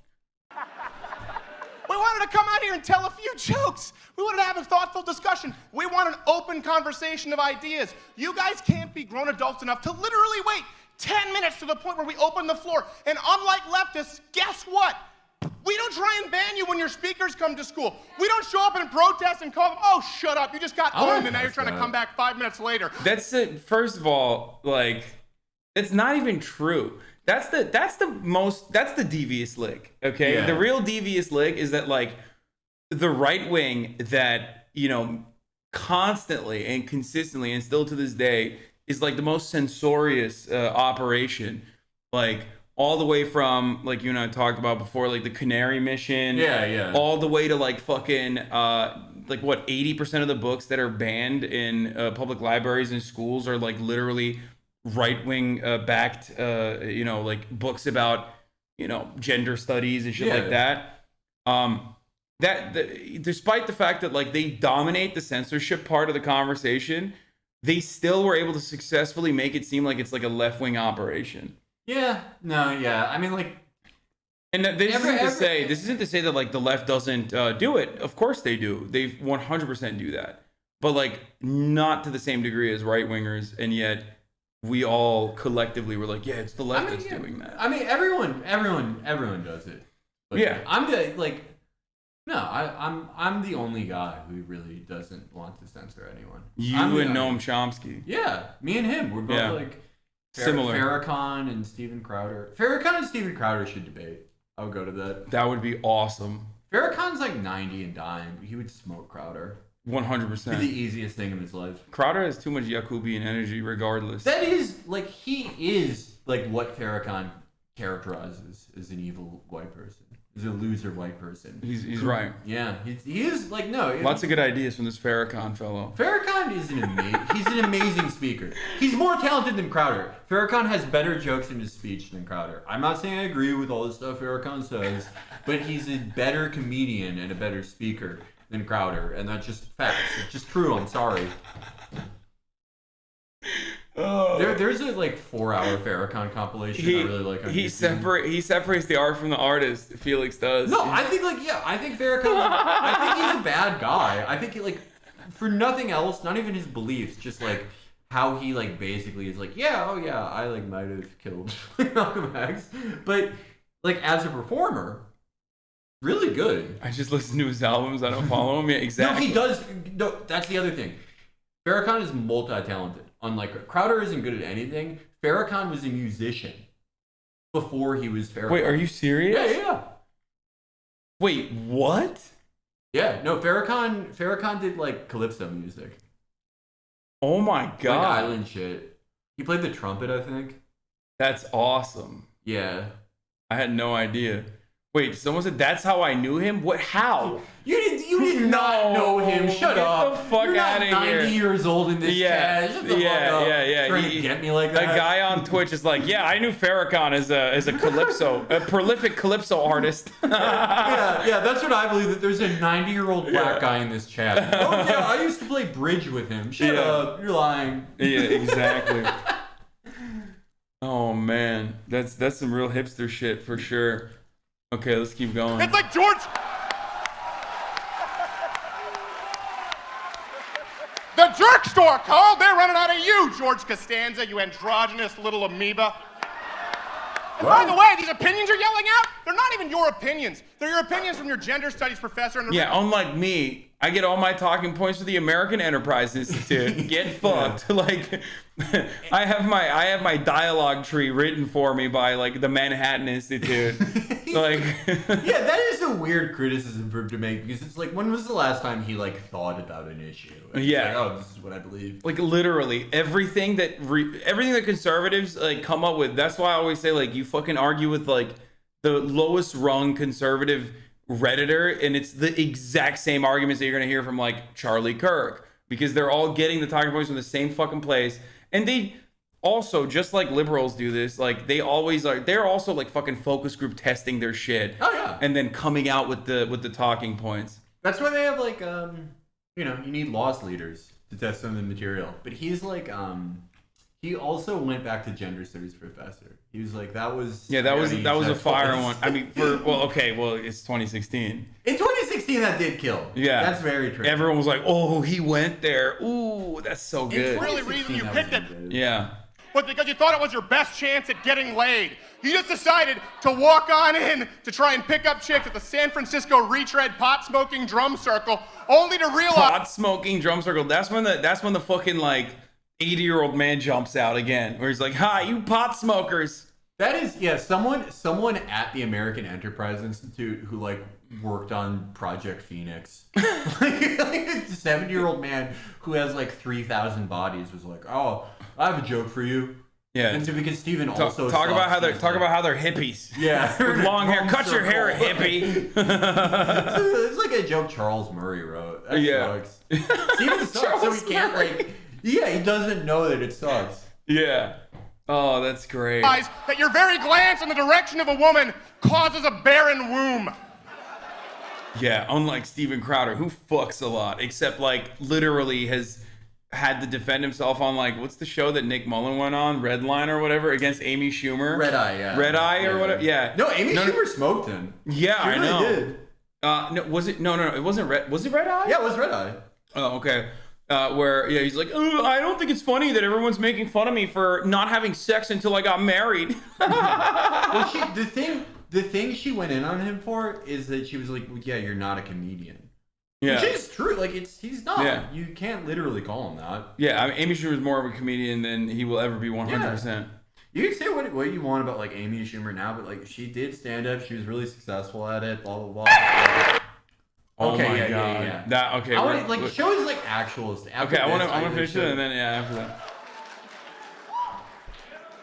We wanted to come out here and tell a few jokes. We wanted to have a thoughtful discussion. We want an open conversation of ideas. You guys can't be grown adults enough to literally wait 10 minutes to the point where we open the floor. And unlike leftists, guess what? We don't try and ban you when your speakers come to school. We don't show up and protest and call them, oh, shut up, you just got owned and now you're trying to come back 5 minutes later. That's it. First of all, like, it's not even true. That's the devious lick, okay? Yeah. The real devious lick is that, like, the right wing that, constantly and consistently and still to this day is like the most censorious operation, like all the way from, like you and I talked about before, like the Canary Mission, all the way to like fucking like what 80% of the books that are banned in public libraries and schools are like literally right-wing backed like books about gender studies and shit like that. Despite the fact that like they dominate the censorship part of the conversation, they still were able to successfully make it seem like it's like a left-wing operation. Yeah, no, yeah. I mean, like, And this isn't to say that like the left doesn't do it. Of course they do. They 100% do that. But like not to the same degree as right wingers, and yet we all collectively were like, yeah, it's the left that's doing that. I mean, everyone does it. But yeah, I'm the only guy who really doesn't want to censor anyone. You and Noam Chomsky. Yeah, me and him. We're both like similar. Farrakhan and Steven Crowder. Farrakhan and Steven Crowder should debate. I would go to that. That would be awesome. Farrakhan's like 90 and dying. He would smoke Crowder. 100%. Be the easiest thing in his life. Crowder has too much Yakubian energy regardless. That is, like, he is, like, what Farrakhan characterizes as an evil white person. As a loser white person. He's right. Yeah. He is, like, no. Lots of good ideas from this Farrakhan fellow. Farrakhan is he's an amazing speaker. He's more talented than Crowder. Farrakhan has better jokes in his speech than Crowder. I'm not saying I agree with all the stuff Farrakhan says, but he's a better comedian and a better speaker than Crowder, and that's just facts. It's just true. I'm sorry. There's a like 4-hour Farrakhan compilation I really like. On he separates the art from the artist. Felix does. No, I think Farrakhan. I think he's a bad guy. I think he like, for nothing else, not even his beliefs, just like how he like basically is like, I like might have killed Malcolm X, but like as a performer. Really good. I just listen to his albums. I don't follow him. Yeah, exactly. No, he does. No, that's the other thing. Farrakhan is multi-talented. Unlike Crowder isn't good at anything. Farrakhan was a musician before he was Farrakhan. Wait, are you serious? Yeah. Wait, what? Yeah, no, Farrakhan did like calypso music. Oh my god. Like island shit. He played the trumpet, I think. That's awesome. Yeah. I had no idea. Wait, someone said that's how I knew him? What? How? You did not know him. Shut up. Get the fuck out of here. 90 years old in this chat. Shut the fuck up. Yeah. Trying to get me like that. A guy on Twitch is like, yeah, I knew Farrakhan as a calypso, a prolific calypso artist. yeah, that's what I believe, that there's a 90-year-old black guy in this chat. Oh yeah, I used to play bridge with him. Shut up. You're lying. Yeah, exactly. Oh man, that's some real hipster shit for sure. Okay, let's keep going. It's like George. The jerk store, Carl. They're running out of you, George Costanza, you androgynous little amoeba. And by the way, these opinions you're yelling out, they're not even your opinions. They're your opinions from your gender studies professor. Yeah, unlike me, I get all my talking points from the American Enterprise Institute. Get fucked. Like, I have my dialogue tree written for me by like the Manhattan Institute. Like, yeah, that is a weird criticism for him to make, because it's like, when was the last time he like thought about an issue? And yeah. Like, oh, this is what I believe. Like literally everything that conservatives like come up with. That's why I always say like you fucking argue with like the lowest rung conservative Redditor, and it's the exact same arguments that you're gonna hear from like Charlie Kirk, because they're all getting the talking points from the same fucking place. And they also, just like liberals do this, like they always are, they're also like fucking focus group testing their shit. Oh yeah. And then coming out with the talking points. That's why they have like you need loss leaders to test some of the material. But he's like he also went back to gender studies professor. He was like, that was a fire one. I mean, it's 2016. In 2016, that did kill. Yeah, that's very true. Everyone was like, "Oh, he went there. Ooh, that's so good." It's really the reason you picked it. Yeah. But because you thought it was your best chance at getting laid. You just decided to walk on in to try and pick up chicks at the San Francisco retread pot-smoking drum circle, only to realize... Pot-smoking drum circle. That's when the fucking, like, 80-year-old man jumps out again, where he's like, "Hi, you pot smokers." That is, yeah, someone at the American Enterprise Institute who, like, worked on Project Phoenix. like a 70-year-old man who has, like, 3,000 bodies was like, "Oh, I have a joke for you." Yeah. And because Steven also talk about how they're hippies. Yeah. With long hair. Cut your hair, hippie. It's like a joke Charles Murray wrote. That sucks. Steven sucks, so he can't, like... Yeah, he doesn't know that it sucks. Yeah. Oh, that's great. That your very glance in the direction of a woman causes a barren womb. Yeah, unlike Steven Crowder, who fucks a lot, except like literally has had to defend himself on like what's the show that Nick Mullen went on, Red Line or whatever, against Amy Schumer. Red Eye, yeah. Red Eye or whatever. Yeah. No, Amy Schumer smoked him. Yeah, she really I know. Did. No, was it? No. It wasn't Red. Was it Red Eye? Yeah, it was Red Eye. Oh, okay. Where he's like, I don't think it's funny that everyone's making fun of me for not having sex until I got married. Well, the thing she went in on him for is that she was like, well, yeah, you're not a comedian. Yeah. Which is true. Like, he's not. Yeah. You can't literally call him that. Yeah, I mean, Amy Schumer is more of a comedian than he will ever be 100%. Yeah. You can say what you want about like Amy Schumer now, but like she did stand up. She was really successful at it. Blah blah blah. Oh okay, my yeah, god. yeah. That okay. I want like shows like actual. Okay, I want to finish it and then after that.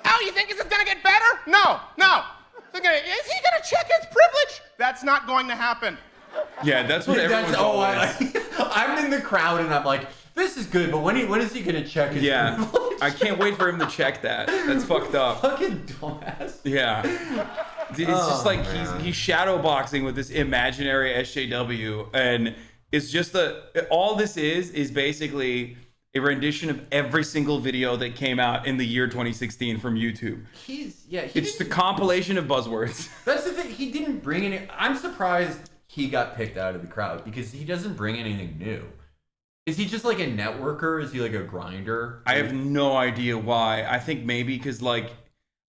Oh, you think this is gonna get better? No. Is he gonna check his privilege? That's not going to happen. Yeah, that's what everyone's I'm in the crowd and I'm like, this is good, but when is he gonna check his privilege? I can't wait for him to check that. That's fucked up. Fucking dumbass. Yeah. Dude, it's just like he's shadow boxing with this imaginary SJW, and it's just all this is basically a rendition of every single video that came out in the year 2016 from YouTube. It's the compilation of buzzwords. That's the thing. He didn't bring any. I'm surprised he got picked out of the crowd because he doesn't bring anything new. Is he just like a networker? Is he like a grinder? I have no idea why. I think maybe because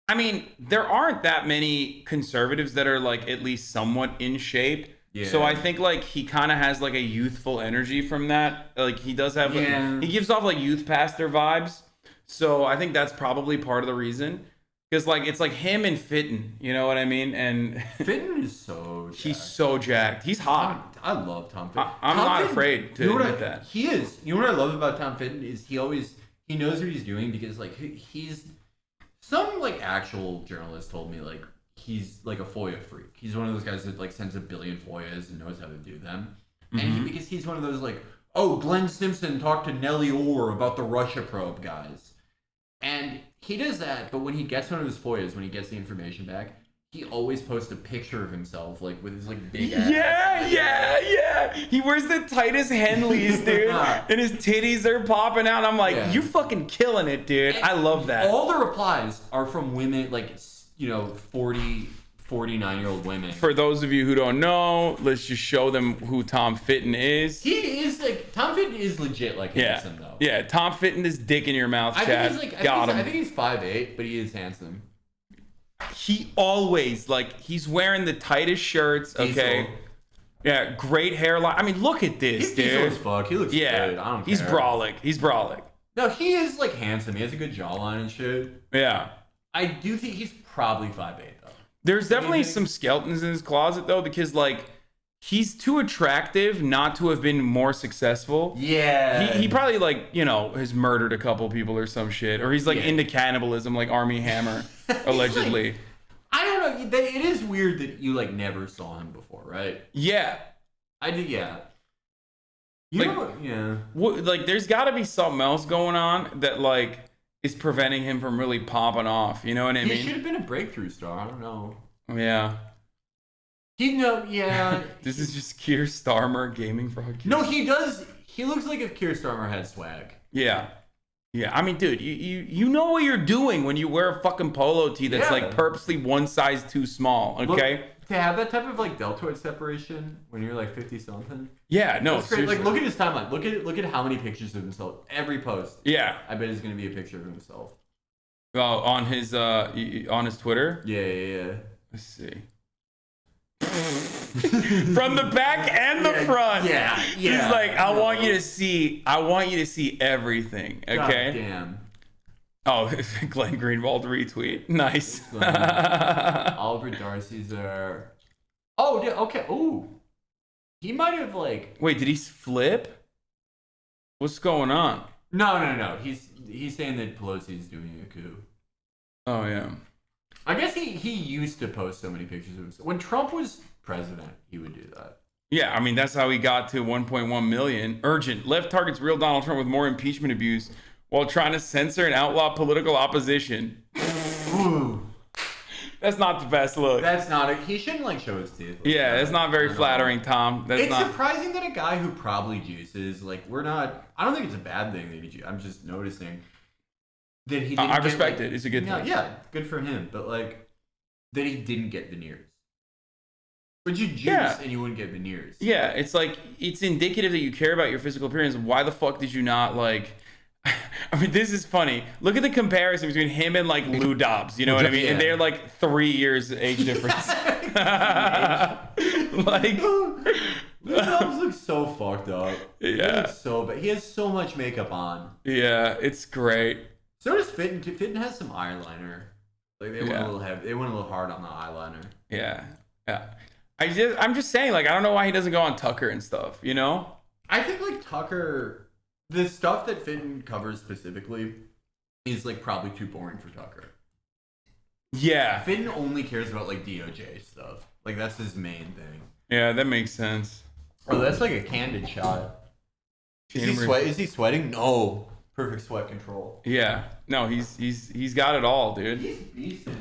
I mean, there aren't that many conservatives that are like at least somewhat in shape. Yeah. So I think like he kind of has like a youthful energy from that. Like he does have, he gives off like youth pastor vibes. So I think that's probably part of the reason. Because like it's like him and Fitton, you know what I mean? And Fitton is so jacked. He's so jacked. He's hot. I love Tom Fitton. I'm not afraid to admit that. He is. You know what I love about Tom Fitton is he knows what he's doing because like he's some like actual journalist told me like he's like a FOIA freak. He's one of those guys that like sends a billion FOIAs and knows how to do them. And because he's one of those like, oh, Glenn Simpson talked to Nellie Orr about the Russia probe guys. And he does that, but when he gets one of his FOIAs, when he gets the information back, he always posts a picture of himself, like with his like big ass. Yeah. He wears the tightest Henleys, dude, and his titties are popping out. I'm like, you fucking killing it, dude. And I love that. All the replies are from women, like 40, 49-year-old women. For those of you who don't know, let's just show them who Tom Fitton is. Tom Fitton is legit like handsome though. Yeah, Tom Fitton is dick in your mouth, Chad. I think he's 5'8", but he is handsome. He always he's wearing the tightest shirts. Okay. Diesel. Yeah, great hairline. I mean, look at this, he's dude. Diesel as fuck. He looks good. I don't care. He's brolic. No, he is like handsome. He has a good jawline and shit. Yeah. I do think he's probably 5'8" though. There's definitely some skeletons in his closet though, because he's too attractive not to have been more successful. Yeah. He probably has murdered a couple people or some shit, or he's into cannibalism like Armie Hammer, allegedly. I don't know. It is weird that you never saw him before, right? Yeah. I did. Yeah. There's got to be something else going on that is preventing him from really popping off. You know what I mean? He should have been a breakthrough star. I don't know. Yeah. Yeah. This is just Keir Starmer gaming frog. No, he does. He looks like if Keir Starmer had swag. Yeah. Yeah. I mean, dude, you know what you're doing when you wear a fucking polo tee that's purposely one size too small. Okay. Look, to have that type of deltoid separation when you're 50 something. Yeah. No. That's great. Look at his timeline. Look at how many pictures of himself. Every post. Yeah. I bet it's gonna be a picture of himself. Oh, on his Twitter. Yeah. Let's see. From the back and the front. Yeah. He's like, I want you to see everything. Okay. God damn. Oh, Glenn Greenwald retweet. Nice. Oliver Darcy's there. Oh, okay. Ooh. He might have Wait, did he flip? What's going on? No. He's saying that Pelosi's doing a coup. Oh yeah. I guess he used to post so many pictures of himself. When Trump was president, he would do that. Yeah, I mean, that's how he got to 1.1 million. Urgent. Left targets real Donald Trump with more impeachment abuse while trying to censor and outlaw political opposition. That's not the best look. That's not it. He shouldn't like show his teeth. Yeah, it's not very flattering, Tom. That's It's not. surprising that a guy who probably juices, like, we're not. I don't think it's a bad thing that he juices. I'm just noticing that he didn't. I respect it. It's a good thing. Yeah, good for him. But like, that he didn't get veneers. Would you juice and you wouldn't get veneers? Yeah, it's like it's indicative that you care about your physical appearance. Why the fuck did you not like? I mean, this is funny. Look at the comparison between him and like Lou Dobbs. You know what I mean? Yeah. And they're like 3 years age difference. Like, Lou Dobbs looks so fucked up. Yeah. He looks so bad. He has so much makeup on. yeah, it's great. So does Fitton. Fitton has some eyeliner. Like they went a little heavy. They went a little hard on the eyeliner. Yeah, yeah. I'm just saying, like, I don't know why he doesn't go on Tucker and stuff. You know? I think like Tucker. The stuff that Fitton covers specifically is like probably too boring for Tucker. Yeah. Fitton only cares about like DOJ stuff. Like that's his main thing. Yeah, that makes sense. Oh, that's like a candid shot. Is he sweating? No. Perfect sweat control. Yeah. No, he's got it all, dude. He's decent.